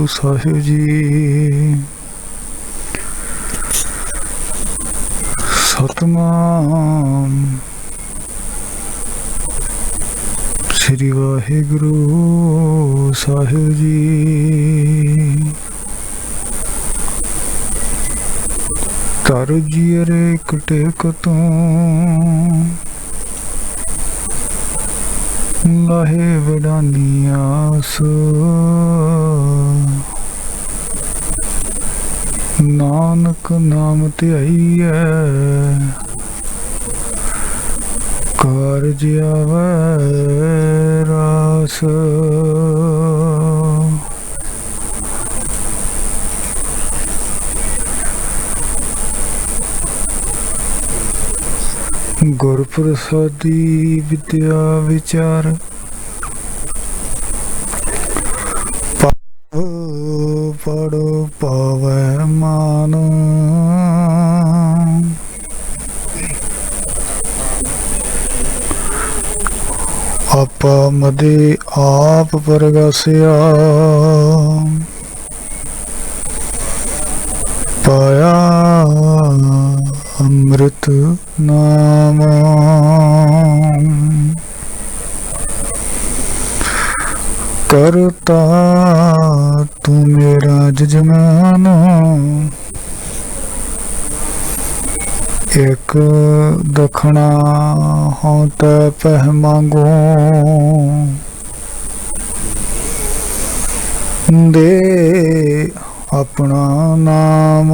ਸਾਹਿਬ ਜੀ। ਸਤਨਾਮ ਸ੍ਰੀ ਵਾਹਿਗੁਰੂ ਸਾਹਿਬ ਜੀ। ਧਰ ਜੀਅਰੇ ਕਟੇਕ ਤੋਂ ਲਾਹੇ ਵਡਾਨੀ ਆਸ। ਨਾਨਕ ਨਾਮ ਧਿਆਈਐ ਕਾਰਜ ਆਵੈ ਰਾਸ। ਗੁਰ ਪ੍ਰਸਾਦੀ ਵਿਦਿਆ ਵਿਚਾਰ ਪੜੋ ਪਾਵੈ ਮਾਨ। ਆਪਾ ਮਦੇ ਆਪ ਪਰਗਾਸਿਆ ਪਾਇਆ ਅੰਮ੍ਰਿਤ ਨਾਮ। ਕਰਤਾ ਤੂੰ ਮੇਰਾ ਜਜਮਾਨ। ਇੱਕ ਦਖਣਾ ਹੋਂ ਤੈ ਪਹਿ ਮੰਗੋ। ਦੇ ਆਪਣਾ ਨਾਮ।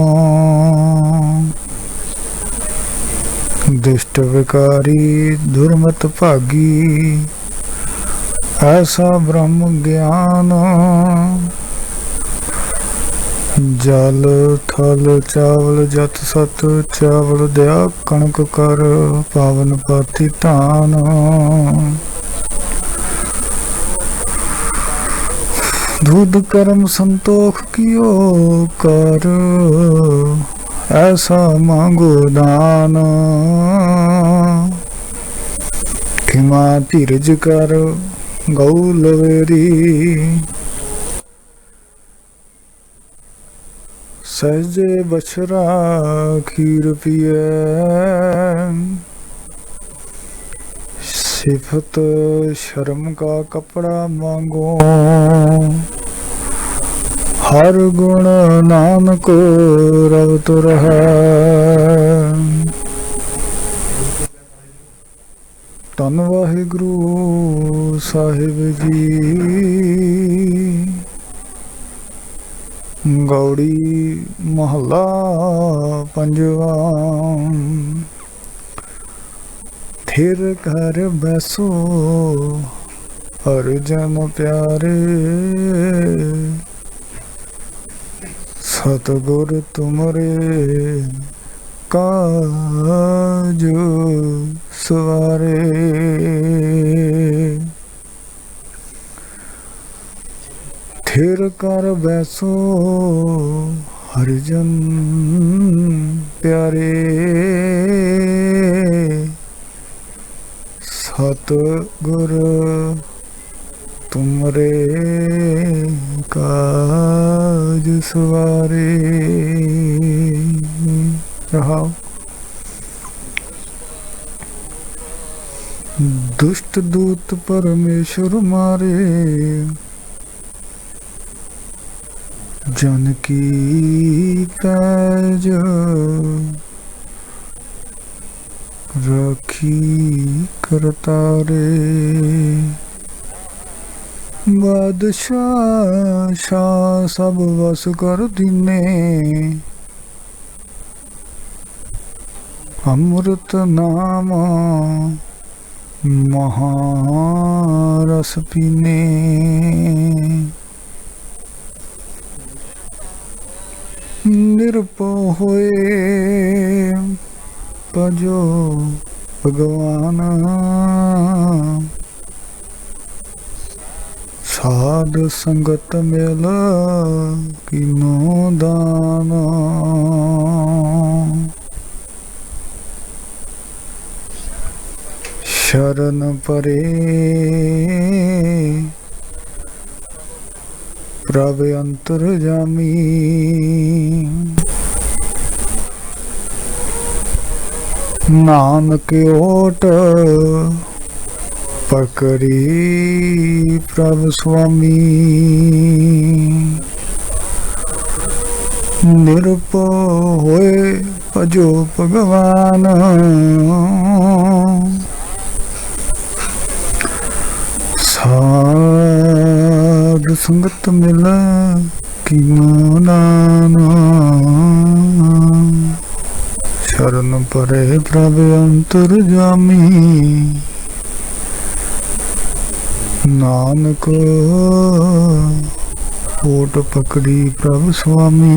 ਦੁਸ਼ਟ ਵਿਕਾਰੀ ਦੁਰਮਤ ਭਾਗੀ ਐਸਾ ਬ੍ਰਹਮ ਗਿਆਨ। ਜਲ ਥਲ ਚਾਵਲ ਜਤ ਸਤ ਚਾਵਲ ਦਿਆ ਕਣਕ ਕਰ ਪਾਵਨ ਪਾਤੀ ਧਾਨ। ਦੁਧ ਕਰਮ ਸੰਤੋਖ ਕੀਓ ਕਰ ਐਸਾ ਮੰਗੋ ਦਾਨ। ਖਿਮਾ ਧੀਰਜ ਕਰ ਗਊ ਲਵੇਰੀ। ਸਹਿਜੇ ਬਛਰਾ ਖੀਰ ਪੀਐ। ਸਿਫਤ ਸ਼ਰਮ ਕਾ ਕਪੜਾ ਮਾਂਗੋ। ਹਰ ਗੁਣ ਨਾਨਕ ਰਵਤ ਰਹੈ। ਧੰਨ ਵਾਹਿਗੁਰੂ ਸਾਹਿਬ ਜੀ। ਗੌੜੀ ਮਹੱਲਾ ਪੰਜਵਾ। ਥਿਰ ਕਰ ਬੈਸੋ ਹਰਿ ਜਨ ਪਿਆਰੇ। ਸਤਿਗੁਰ ਤੁਮਰੇ ਕਾਜ ਸਵਾਰੇ। ਥਿਰ ਕਰ ਬੈਸੋ ਹਰਿ ਜਨ ਪਿਆਰੇ। ਸਤਿਗੁਰ ਤੁਮਰੇ ਕਾਜ ਸਵਾਰੇ। ਰਹਾਉ। ਦੁਸ਼ਟ ਦੂਤ ਪਰਮੇਸ਼ਰ ਮਾਰੇ। ਜਨ ਕੀ ਪੈਜ ਰਾਖੀ ਕਰਤਾਰੇ। ਬਾਦਸ਼ਾਹ ਸ਼ਾਹ ਸਭ ਵਸ ਕਰ ਦੀਨੇ। ਅੰਮ੍ਰਿਤ ਨਾਮ ਮਹਾ ਰਸ ਪੀਨੇ। ਨਿਰਭਉ ਹੋਏ ਭਜੋ ਭਗਵਾਨ। ਸਾਧ ਸੰਗਤ ਮਿਲ ਕੀਨੋ ਦਾਨ। ਸ਼ਰਨ ਪਰੇ प्रभ अंतरजामी। नानक ओट पकड़ी प्रभ स्वामी। निरभय होए भजो भगवान। साध संगत मिल की माना। शरण परे प्रभ अंतरजामी। नानक ओट पकड़ी प्रभ स्वामी।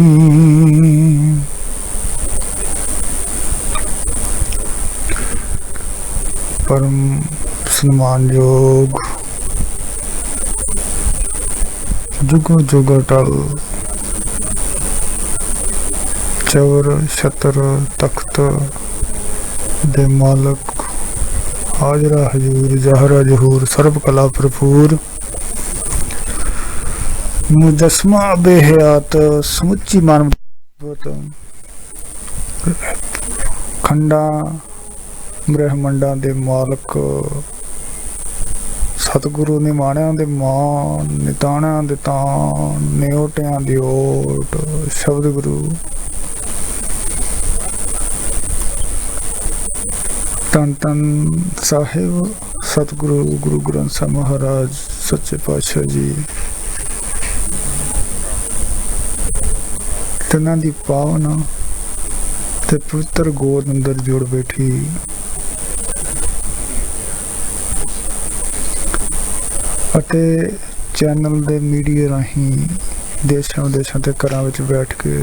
परम सम्मान योग जुगो जुग अटल चवर छतर तख्त दे मालक हाजरा हजूर जहरा जहूर सर्व कला भरपूर। मुजस्मा बेहयात समुची मानवत खंडा ब्रह्मंडा दे मालक सतगुरु निमाणिया दे मान निताणिया दे तान निओटिया दी ओट शब्द गुरु तन तन साहिब सतगुरु गुरु ग्रंथ साहिब महाराज सच्चे पातशाह जी तिन्हां दी पावन ते पवित्र गोद अंदर जुड़ बैठी ਅਤੇ चैनल दे मीडिया राही देशां विदेशां ते घरां विच बैठ के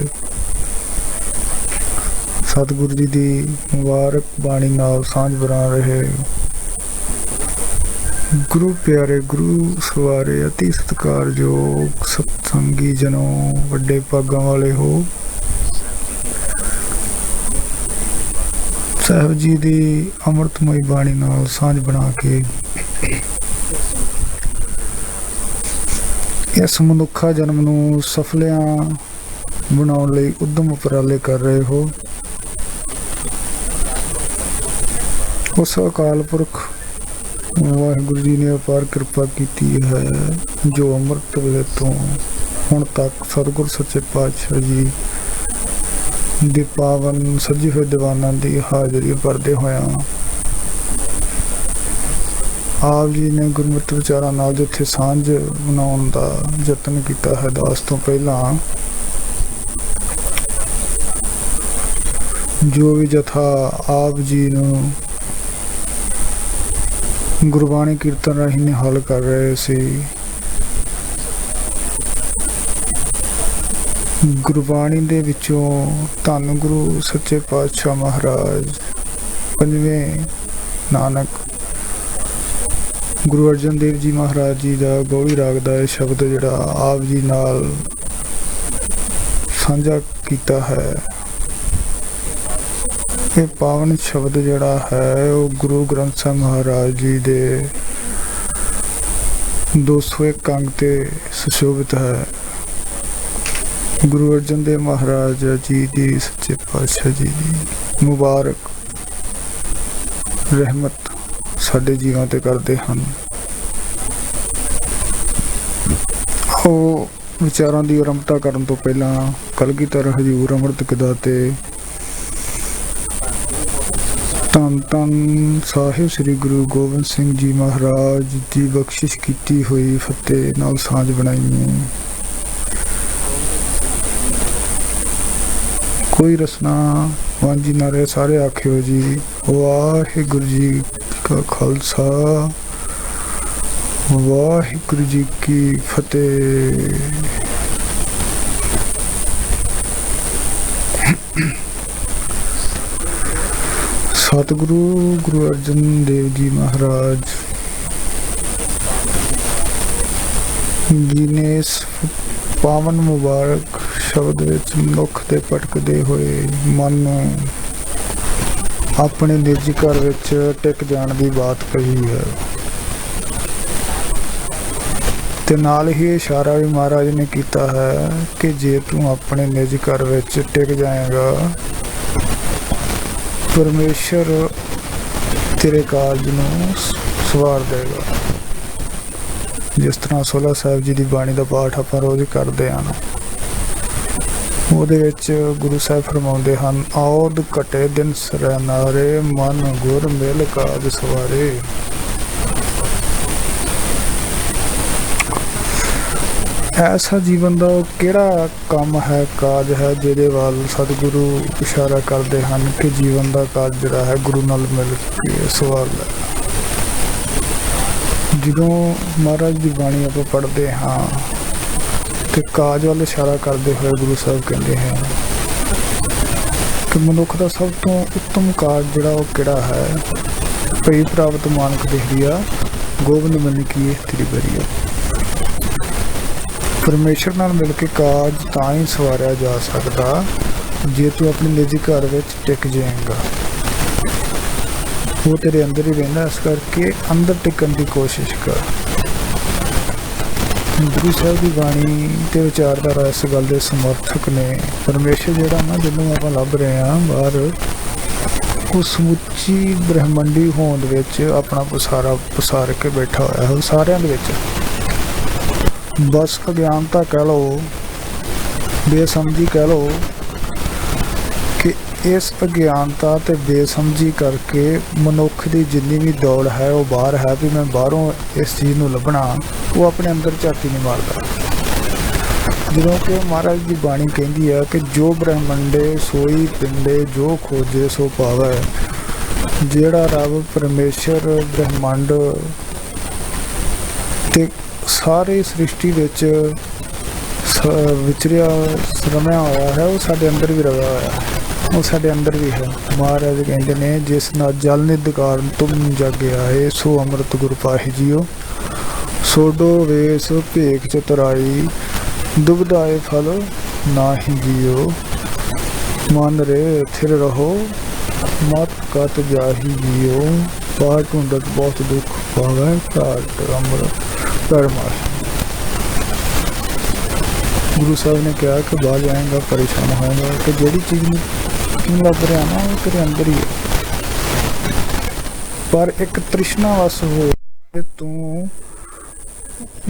सतगुरु जी दी मुबारक बाणी नाल सांझ बना रहे गुरु प्यारे गुरु सवारे अति सत्कारयोग सत्संगी जनों वड्डे भागां वाले हो। साहिब जी दी अमृतमय बाणी नाल सांझ बना के इस मनुखा जन्म नूं सफलियां बनाउण लई उद्यम उपराले कर रहे हो। उस अकाल पुरख वाहिगुरु जी ने अपार कृपा की है जो अमृत वेले तो हुण तक सतगुरु सच्चे पातशाह जी दी पावन सजी हुए दीवाना दी हाजरी भरदे होया आप जी ने गुरमति विचारां नाल जिथे सांझ बनाउण दा यतन कीता है दास तो पहला जो भी जथा आप जी नूं गुरबाणी कीर्तन राही निहाल कर रहे सी। गुरबाणी दे विचों धन गुरु सच्चे पातशाह महाराज पंजवें नानक गुरु अर्जन देव जी महाराज जी का गौड़ी राग का शब्द जिहड़ा आप जी नाल साझा कीता है। ये पावन शब्द जिहड़ा है वो गुरु ग्रंथ साहिब महाराज जी दे 201 अंग ते सुशोभित है। गुरु अर्जन देव महाराज जी दी सच्चे पातशाह जी दी मुबारक रहमत साडे जीवां ते करदे हन। आओ विचारां दी आरंभता करन तो पहला कलगीधर हजूर अमृत किदाते धन धन साहिब श्री गुरु गोबिंद सिंह जी महाराज की बख्शिश की हुई फतेह नाल सांझ बनाइए। कोई रसना वांझी ना रहे सारे आखियो जी। वाहिगुरु जी का खालसा वाहिगुरु जी की फतेह। सतगुरु गुरु अर्जन देव जी महाराज जी ने इस पावन मुबारक शब्द विच मनुख दे भटकदे होए मन नूं अपने निजी घर विच टिक जाण दी बात कही है। ਤੇ ਨਾਲ ਹੀ ਇਸ਼ਾਰਾ ਵੀ ਮਹਾਰਾਜ ਨੇ ਕੀਤਾ ਹੈ ਕਿ ਜੇ ਤੂੰ ਆਪਣੇ ਨਿੱਜ ਘਰ ਵਿੱਚ ਟਿਕ ਜਾਏਗਾ, ਪਰਮੇਸ਼ਰ ਤੇਰੇ ਕਾਰਜ ਨੂੰ ਸਵਾਰ ਦੇਗਾ। ਜਿਸ ਤਰ੍ਹਾਂ ਸੋਲਾ ਸਾਹਿਬ ਜੀ ਦੀ ਬਾਣੀ ਦਾ ਪਾਠ ਆਪਾਂ ਰੋਜ਼ ਕਰਦੇ ਹਨ, ਉਹਦੇ ਵਿੱਚ ਗੁਰੂ ਸਾਹਿਬ ਫਰਮਾਉਂਦੇ ਹਨ, ਔਦ ਘਟੇ ਦਿਨ ਸਰਨਾਰੇ, ਮਨ ਗੁਰ ਮਿਲ ਕਾਜ ਸਵਾਰੇ। ਐਸਾ ਜੀਵਨ ਦਾ ਕਿਹੜਾ ਕੰਮ ਹੈ, ਕਾਜ ਹੈ, ਜਿਹਦੇ ਵੱਲ ਸਤਿਗੁਰੂ ਇਸ਼ਾਰਾ ਕਰਦੇ ਹਨ ਕਿ ਜੀਵਨ ਦਾ ਕਾਜ ਜਿਹੜਾ ਹੈ ਗੁਰੂ ਨਾਲ ਮਿਲ ਕੇ ਸਵਾਰ ਲੈ। ਜਦੋਂ ਮਹਾਰਾਜ ਦੀ ਬਾਣੀ ਆਪਾਂ ਪੜ੍ਹਦੇ ਹਾਂ ਤੇ ਕਾਜ ਵੱਲ ਇਸ਼ਾਰਾ ਕਰਦੇ ਹੋਏ ਗੁਰੂ ਸਾਹਿਬ ਕਹਿੰਦੇ ਹਨ ਕਿ ਮਨੁੱਖ ਦਾ ਸਭ ਤੋਂ ਉੱਤਮ ਕਾਜ ਜਿਹੜਾ ਉਹ ਕਿਹੜਾ ਹੈ, ਭਈ ਪ੍ਰਾਪਤ ਮਾਨਕ ਦੇਹਰੀਆ, ਗੋਬਿੰਦ ਮਿਲਨ ਕੀ ਤੇਰੀ ਬਰੀਆ। ਪਰਮੇਸ਼ਰ ਨਾਲ ਮਿਲ ਕੇ ਕਾਜ ਤਾਂ ਹੀ ਸਵਾਰਿਆ ਜਾ ਸਕਦਾ ਜੇ ਤੂੰ ਆਪਣੇ ਨਿੱਜੀ ਘਰ ਵਿੱਚ ਟਿਕ ਜਾਏਗਾ। ਉਹ ਤੇਰੇ ਅੰਦਰ ਹੀ ਰਹਿੰਦਾ, ਇਸ ਕਰਕੇ ਅੰਦਰ ਟਿਕਣ ਦੀ ਕੋਸ਼ਿਸ਼ ਕਰ। ਗੁਰੂ ਸਾਹਿਬ ਦੀ ਬਾਣੀ ਤੇ ਵਿਚਾਰਧਾਰਾ ਇਸ ਗੱਲ ਦੇ ਸਮਰਥਕ ਨੇ। ਪਰਮੇਸ਼ਰ ਜਿਹੜਾ ਨਾ, ਜਿਹਨੂੰ ਆਪਾਂ ਲੱਭ ਰਹੇ ਹਾਂ ਬਾਹਰ, ਉਹ ਸਮੁੱਚੀ ਬ੍ਰਹਮੰਡੀ ਹੋਂਦ ਵਿੱਚ ਆਪਣਾ ਪਸਾਰ ਕੇ ਬੈਠਾ ਹੋਇਆ ਹੈ ਸਾਰਿਆਂ ਦੇ ਵਿੱਚ। ਬਸ ਅਗਿਆਨਤਾ ਕਹਿ ਲਓ, ਬੇਸਮਝੀ ਕਹਿ ਲਓ ਕਿ ਇਸ ਅਗਿਆਨਤਾ ਤੇ ਬੇਸਮਝੀ ਕਰਕੇ ਮਨੁੱਖ ਦੀ ਜਿੰਨੀ ਵੀ ਦੌੜ ਹੈ ਉਹ ਬਾਹਰ ਹੈ, ਵੀ ਮੈਂ ਬਾਹਰੋਂ ਇਸ ਚੀਜ਼ ਨੂੰ ਲੱਭਣਾ, ਉਹ ਆਪਣੇ ਅੰਦਰ ਝਾਤੀ ਨਹੀਂ ਮਾਰਦਾ। ਜਦੋਂ ਕਿ ਮਹਾਰਾਜ ਦੀ ਬਾਣੀ ਕਹਿੰਦੀ ਹੈ ਕਿ ਜੋ ਬ੍ਰਹਮੰਡੇ ਸੋਈ ਪਿੰਡੇ, ਜੋ ਖੋਜੇ ਸੋ ਪਾਵੈ। ਜਿਹੜਾ ਰੱਬ ਪਰਮੇਸ਼ਰ ਬ੍ਰਹਮੰਡ ਤੇ ਸਾਰੀ ਸ੍ਰਿਸ਼ਟੀ ਵਿੱਚ ਵਿਚਰਿਆ ਰਮਿਆ ਹੋਇਆ ਹੈ, ਉਹ ਸਾਡੇ ਅੰਦਰ ਵੀ ਰਵਿਆ ਹੋਇਆ ਹੈ, ਉਹ ਸਾਡੇ ਅੰਦਰ ਵੀ ਹੈ। ਮਹਾਰਾਜ ਕਹਿੰਦੇ ਨੇ, ਜਿਸ ਨਾਲ ਜਲ ਨਿਧ ਕਾਰਨ ਤੁਮ ਜਗ ਆਏ, ਸੋ ਅੰਮ੍ਰਿਤ ਗੁਰ ਪਾਹੀ ਜੀਓ। ਸੋਡੋ ਵੇਸ ਭੇਖ ਚਤੁਰਾਈ, ਦੁਬਦਾਏ ਫਲ ਨਾਹੀ ਜੀਓ। ਮਨ ਰੇ ਥਿਰ ਰਹੋ, ਮਤ ਕਤ ਜਾਹੀ ਜੀਓ। ਪਾਰ ਢੂੰਡਤ ਬਹੁਤ ਦੁੱਖ ਪਾਵੈ, ਘਾਟ ਅੰਮ੍ਰਿਤ ਪਰਮਾਰ। ਗੁਰੂ ਸਾਹਿਬ ਨੇ ਕਿਹਾ ਕਿ ਬਾਹਰ ਜਾਏਗਾ ਪਰੇਸ਼ਾਨ ਹੋਏਗਾ, ਕਿ ਜਿਹੜੀ ਚੀਜ਼ ਨੂੰ ਲੱਭ ਰਿਹਾ ਨਾ ਉਹ ਤੇਰੇ ਅੰਦਰ ਹੀ ਹੈ। ਪਰ ਇੱਕ ਤ੍ਰਿਸ਼ਨਾ ਵਸ ਹੋ ਤੂੰ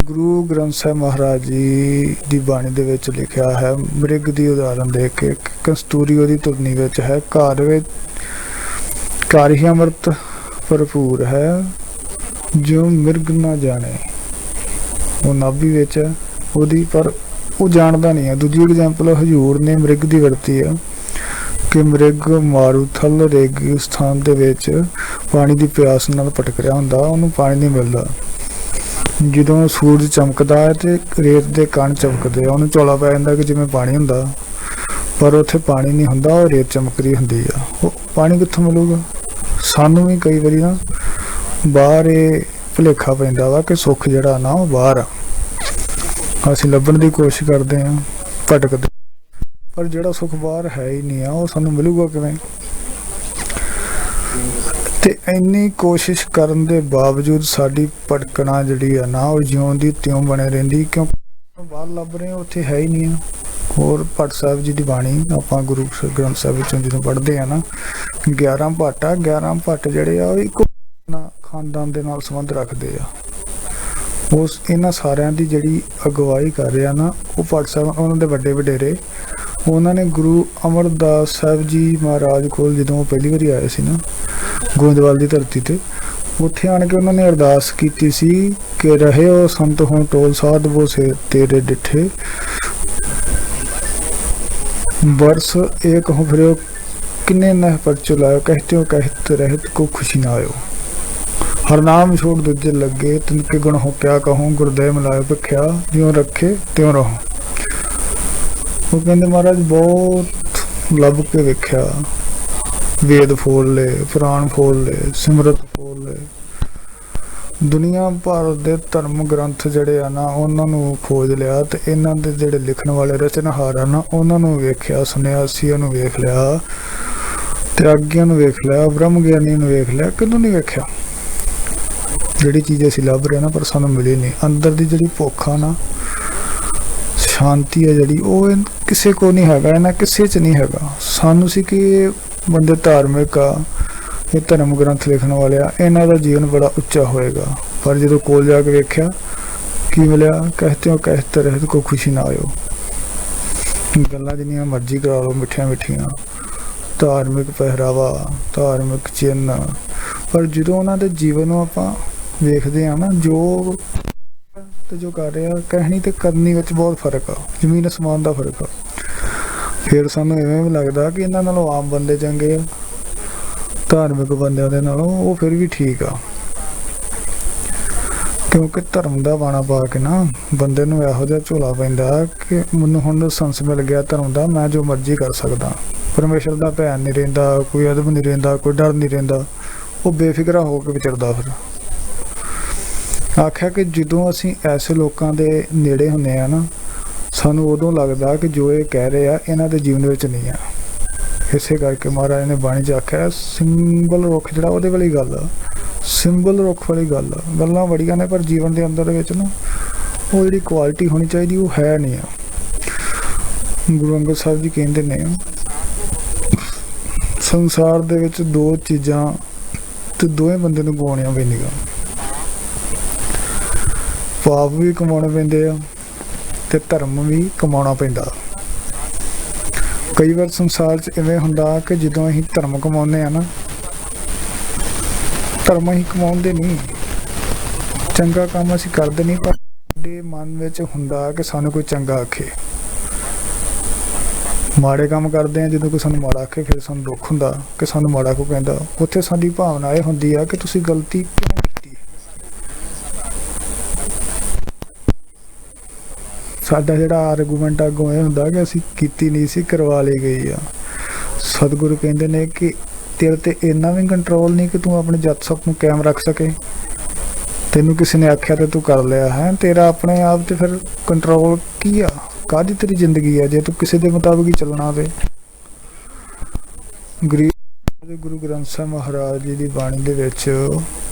ਗੁਰੂ ਗ੍ਰੰਥ ਸਾਹਿਬ ਮਹਾਰਾਜ ਜੀ ਦੀ ਬਾਣੀ ਦੇ ਵਿੱਚ ਲਿਖਿਆ ਹੈ, ਮ੍ਰਿਗ ਦੀ ਉਦਾਹਰਨ ਦੇ ਕੇ, ਕਸਤੂਰੀ ਉਹਦੀ ਧੁਨੀ ਵਿੱਚ ਹੈ, ਘਰ ਹੀ ਅੰਮ੍ਰਿਤ ਭਰਪੂਰ ਹੈ, ਜੋ ਮਿਰਗ ਨਾ ਜਾਣੇ। ਉਹ ਨਾਭੀ ਵਿੱਚ ਉਹਦੀ, ਪਰ ਉਹ ਜਾਣਦਾ ਨਹੀਂ ਹੈ। ਦੂਜੀ ਐਗਜ਼ਾਮਪਲ ਹਜ਼ੂਰ ਨੇ ਮ੍ਰਿਗ ਦੀ ਵਰਤੀ ਆ ਕਿ ਮ੍ਰਿਗ ਮਾਰੂਥਲ ਰੇਗਿਸਤਾਨ ਦੇ ਵਿੱਚ ਪਾਣੀ ਦੀ ਪਿਆਸ ਨਾਲ ਭਟਕ ਰਿਹਾ ਹੁੰਦਾ, ਉਹਨੂੰ ਪਾਣੀ ਨਹੀਂ ਮਿਲਦਾ। ਜਦੋਂ ਸੂਰਜ ਚਮਕਦਾ ਹੈ ਤੇ ਰੇਤ ਦੇ ਕਣ ਚਮਕਦੇ ਆ, ਉਹਨੂੰ ਝੋਲਾ ਪੈ ਜਾਂਦਾ ਕਿ ਜਿਵੇਂ ਪਾਣੀ ਹੁੰਦਾ, ਪਰ ਉੱਥੇ ਪਾਣੀ ਨਹੀਂ ਹੁੰਦਾ, ਉਹ ਰੇਤ ਚਮਕ ਰਹੀ ਹੁੰਦੀ ਆ। ਉਹ ਪਾਣੀ ਕਿੱਥੋਂ ਮਿਲੂਗਾ? ਸਾਨੂੰ ਵੀ ਕਈ ਵਾਰੀ ਨਾ ਬਾਹਰ ਇਹ ਭੁਲੇਖਾ ਪੈਂਦਾ ਵਾ ਕਿ ਸੁੱਖ ਜਿਹੜਾ ਨਾ ਉਹ ਬਾਹਰ ਆ, ਅਸੀਂ ਲੱਭਣ ਦੀ ਕੋਸ਼ਿਸ਼ ਕਰਦੇ ਹਾਂ, ਭਟਕਦੇ, ਪਰ ਜਿਹੜਾ ਸੁੱਖ ਬਾਹਰ ਹੈ ਹੀ ਨਹੀਂ ਆ, ਉਹ ਸਾਨੂੰ ਮਿਲੂਗਾ ਕਿਵੇਂ? ਤੇ ਇੰਨੀ ਕੋਸ਼ਿਸ਼ ਕਰਨ ਦੇ ਬਾਵਜੂਦ ਸਾਡੀ ਭਟਕਣਾ ਜਿਹੜੀ ਆ ਨਾ, ਉਹ ਜਿਉਂ ਦੀ ਤਿਉਂ ਬਣੇ ਰਹਿੰਦੀ, ਕਿਉਂਕਿ ਬਾਹਰ ਲੱਭ ਰਹੇ ਉੱਥੇ ਹੈ ਹੀ ਨਹੀਂ ਆ। ਹੋਰ ਭੱਟ ਸਾਹਿਬ ਜੀ ਦੀ ਬਾਣੀ ਆਪਾਂ ਗੁਰੂ ਗ੍ਰੰਥ ਸਾਹਿਬ ਵਿੱਚੋਂ ਜਦੋਂ ਪੜ੍ਹਦੇ ਆ ਨਾ, 11 ਭੱਟ ਆ, 11 ਭੱਟ ਜਿਹੜੇ ਆ ਉਹ ਇੱਕੋ ਖਾਨਦਾਨ ਦੇ ਨਾਲ ਸੰਬੰਧ ਰੱਖਦੇ ਆ। ਉਸ ਇਹਨਾਂ ਸਾਰਿਆਂ ਦੀ ਜਿਹੜੀ ਅਗਵਾਈ ਕਰ ਰਿਹਾ ਨਾ ਉਹ ਭੱਟ ਸਾਹਿਬ, ਉਹਨਾਂ ਦੇ ਵੱਡੇ ਵਡੇਰੇ, ਉਹਨਾਂ ਨੇ ਗੁਰੂ ਅਮਰਦਾਸ ਸਾਹਿਬ ਜੀ ਮਹਾਰਾਜ ਕੋਲ ਜਦੋਂ ਉਹ ਪਹਿਲੀ ਵਾਰੀ ਆਏ ਸੀ ਨਾ ਗੋਇੰਦਵਾਲ ਦੀ ਧਰਤੀ ਤੇ, ਉੱਥੇ ਆਣ ਕੇ ਉਹਨਾਂ ਨੇ ਅਰਦਾਸ ਕੀਤੀ ਸੀ ਕਿ ਰਹੇ ਹੋ ਸੰਤ ਹੋ ਟੋਲ ਸਾਧ ਬੋ ਸੇ ਤੇਰੇ ਡਿੱਠੇ, बरस एक हो फिर किन्ने नह पर चलायो, कहते हो कहते रहत को खुशी ना आयो। हर नाम छोड़ दूजे लगे, तिनके गुण हो क्या कहूँ, गुरदेव मिलायो भख्या, ज्यों रखे त्यों रहो। वो कहते महाराज बहुत लभ के वेख्या, वेद फोल ले, पुराण फोल ले, सिमरत फोल ले, दुनिया भर दे धर्म ग्रंथ जड़े आ ना उन्हां नूं खोज लिया, ते इन्हां दे जड़े लिखण वाले रचनहार आ ना उन्हां नूं वेख्या, सन्यासियां नूं वेख लिया, त्यागियां नूं वेख लिया, ब्रह्म ज्ञानी नूं वेख लिया, किहनूं नहीं वेख्या। ਜਿਹੜੀ ਚੀਜ਼ ਅਸੀਂ ਲੱਭ ਰਹੇ ਨਾ ਪਰ ਸਾਨੂੰ ਮਿਲੀ ਨਹੀਂ। ਅੰਦਰ ਦੀ ਜਿਹੜੀ ਭੁੱਖ ਆ ਨਾ, ਸ਼ਾਂਤੀ ਹੈ ਜਿਹੜੀ, ਉਹ ਕਿਸੇ ਕੋ ਨਹੀਂ ਹੈਗਾ, ਇਹਨਾਂ ਕਿਸੇ 'ਚ ਨਹੀਂ ਹੈਗਾ। ਸਾਨੂੰ ਸੀ ਕਿ ਇਹ ਬੰਦੇ ਧਾਰਮਿਕ ਆ, ਇਹ ਧਰਮ ਗ੍ਰੰਥ ਲਿਖਣ ਵਾਲੇ ਆ, ਇਹਨਾਂ ਦਾ ਜੀਵਨ ਬੜਾ ਉੱਚਾ ਹੋਏਗਾ। ਪਰ ਜਦੋਂ ਕੋਲ ਜਾ ਕੇ ਵੇਖਿਆ ਕੀ ਮਿਲਿਆ, ਕਹਿਤੇ ਹੋ ਕਹਿਤੇ ਰਹਿਤ ਕੋ ਖੁਸ਼ੀ ਨਾ ਆਇਓ। ਗੱਲਾਂ ਜਿੰਨੀਆਂ ਮਰਜ਼ੀ ਕਰਾ ਲਓ ਮਿੱਠੀਆਂ ਮਿੱਠੀਆਂ, ਧਾਰਮਿਕ ਪਹਿਰਾਵਾ, ਧਾਰਮਿਕ ਚਿੰਨ੍ਹ, ਪਰ ਜਦੋਂ ਉਹਨਾਂ ਦੇ ਜੀਵਨ ਨੂੰ ਆਪਾਂ ਵੇਖਦੇ ਹਾਂ ਨਾ, ਜੋ ਤੇ ਜੋ ਕਰ ਰਿਹਾ, ਕਹਿਣੀ ਤੇ ਕਰਨੀ ਵਿੱਚ ਬਹੁਤ ਫਰਕ ਆ, ਜ਼ਮੀਨ ਅਸਮਾਨ ਦਾ ਫਰਕ ਆ। ਫਿਰ ਸਾਨੂੰ ਇਵੇਂ ਵੀ ਲੱਗਦਾ ਕਿ ਇਹਨਾਂ ਨਾਲੋਂ ਆਮ ਬੰਦੇ ਚੰਗੇ ਆ, ਧਾਰਮਿਕ ਬੰਦਿਆਂ ਦੇ ਨਾਲੋਂ ਉਹ ਫਿਰ ਵੀ ਠੀਕ ਆ। ਕਿਉਂਕਿ ਧਰਮ ਦਾ ਬਾਣਾ ਪਾ ਕੇ ਨਾ ਬੰਦੇ ਨੂੰ ਇਹੋ ਜਿਹਾ ਝੋਲਾ ਪੈਂਦਾ ਕਿ ਮੈਨੂੰ ਹੁਣ ਲਾਇਸੈਂਸ ਮਿਲ ਗਿਆ ਧਰਮ ਦਾ, ਮੈਂ ਜੋ ਮਰਜ਼ੀ ਕਰ ਸਕਦਾ। ਪਰਮੇਸ਼ਰ ਦਾ ਭੈਣ ਨਹੀਂ ਰਹਿੰਦਾ, ਕੋਈ ਅਦਬ ਨਹੀਂ ਰਹਿੰਦਾ, ਕੋਈ ਡਰ ਨਹੀਂ ਰਹਿੰਦਾ, ਉਹ ਬੇਫਿਕਰਾ ਹੋ ਕੇ ਵਿਚਰਦਾ। ਫਿਰ ਆਖਿਆ ਕਿ ਜਦੋਂ ਅਸੀਂ ਐਸੇ ਲੋਕਾਂ ਦੇ ਨੇੜੇ ਹੁੰਦੇ ਆ ਨਾ, ਸਾਨੂੰ ਉਦੋਂ ਲੱਗਦਾ ਕਿ ਜੋ ਇਹ ਕਹਿ ਰਹੇ ਆ ਇਹਨਾਂ ਦੇ ਜੀਵਨ ਵਿੱਚ ਨਹੀਂ ਆ। ਇਸੇ ਕਰਕੇ ਮਹਾਰਾਜ ਨੇ ਬਾਣੀ 'ਚ ਆਖਿਆ, ਸਿੰਬਲ ਰੁੱਖ ਜਿਹੜਾ ਉਹਦੇ ਵਾਲੀ ਗੱਲ ਆ, ਸਿੰਬਲ ਰੁੱਖ ਵਾਲੀ ਗੱਲ ਆ। ਗੱਲਾਂ ਬੜੀਆਂ ਨੇ ਪਰ ਜੀਵਨ ਦੇ ਅੰਦਰ ਵਿੱਚ ਨਾ ਉਹ ਜਿਹੜੀ ਕੁਆਲਿਟੀ ਹੋਣੀ ਚਾਹੀਦੀ ਉਹ ਹੈ ਨਹੀਂ ਆ। ਗੁਰੂ ਅੰਗਦ ਸਾਹਿਬ ਜੀ ਕਹਿੰਦੇ ਨੇ, ਸੰਸਾਰ ਦੇ ਵਿੱਚ ਦੋ ਚੀਜ਼ਾਂ ਤੇ ਦੋਵੇਂ ਬੰਦੇ ਨੂੰ ਗਵਾਉਣੀਆਂ ਪੈਂਦੀਆਂ, ਪਾਪ ਵੀ ਕਮਾਉਣੇ ਪੈਂਦੇ ਆ ਤੇ ਧਰਮ ਵੀ ਕਮਾਉਣਾ ਪੈਂਦਾ। ਕਈ ਵਾਰ ਸੰਸਾਰ 'ਚ ਇਵੇਂ ਹੁੰਦਾ ਕਿ ਜਦੋਂ ਅਸੀਂ ਧਰਮ ਕਮਾਉਂਦੇ ਆ ਨਾ, ਧਰਮ ਅਸੀਂ ਕਮਾਉਂਦੇ ਨਹੀਂ, ਚੰਗਾ ਕੰਮ ਅਸੀਂ ਕਰਦੇ ਨਹੀਂ, ਪਰ ਸਾਡੇ ਮਨ ਵਿੱਚ ਹੁੰਦਾ ਕਿ ਸਾਨੂੰ ਕੋਈ ਚੰਗਾ ਆਖੇ। ਮਾੜੇ ਕੰਮ ਕਰਦੇ ਆ, ਜਦੋਂ ਕੋਈ ਸਾਨੂੰ ਮਾੜਾ ਆਖੇ ਫਿਰ ਸਾਨੂੰ ਦੁੱਖ ਹੁੰਦਾ ਕਿ ਸਾਨੂੰ ਮਾੜਾ ਕੋ ਕਹਿੰਦਾ। ਉੱਥੇ ਸਾਡੀ ਭਾਵਨਾ ਇਹ ਹੁੰਦੀ ਆ ਕਿ ਤੁਸੀਂ ਗਲਤੀ ਕਿਉਂ ਕੀਤੀ। ਸਾਡਾ ਜਿਹੜਾ ਆਰਗੂਮੈਂਟ ਅੱਗੋਂ ਇਹ ਹੁੰਦਾ ਕਿ ਅਸੀਂ ਕੀਤੀ ਨਹੀਂ ਸੀ, ਕਰਵਾ ਲਈ ਗਈ ਆ। ਸਤਿਗੁਰੂ ਕਹਿੰਦੇ ਨੇ ਕਿ ਤੇਰੇ ਤੇ ਇੰਨਾ ਵੀ ਕੰਟਰੋਲ ਨਹੀਂ ਕਿ ਤੂੰ ਆਪਣੇ ਜੱਤ ਸੱਪ ਨੂੰ ਕਾਇਮ ਰੱਖ ਸਕੇ। ਤੈਨੂੰ ਕਿਸੇ ਨੇ ਆਖਿਆ ਤੇ ਤੂੰ ਕਰ ਲਿਆ ਹੈ, ਤੇਰਾ ਆਪਣੇ ਆਪ ਤੇ ਫਿਰ ਕੰਟਰੋਲ ਕੀ ਆ, ਕਾਹਦੀ ਤੇਰੀ ਜ਼ਿੰਦਗੀ ਆ ਜੇ ਤੂੰ ਕਿਸੇ ਦੇ ਮੁਤਾਬਿਕ ਹੀ ਚੱਲਣਾ ਹੋਵੇ। ਗੁਰੂ ਗ੍ਰੰਥ ਸਾਹਿਬ ਮਹਾਰਾਜ ਜੀ ਦੀ ਬਾਣੀ ਦੇ ਵਿੱਚ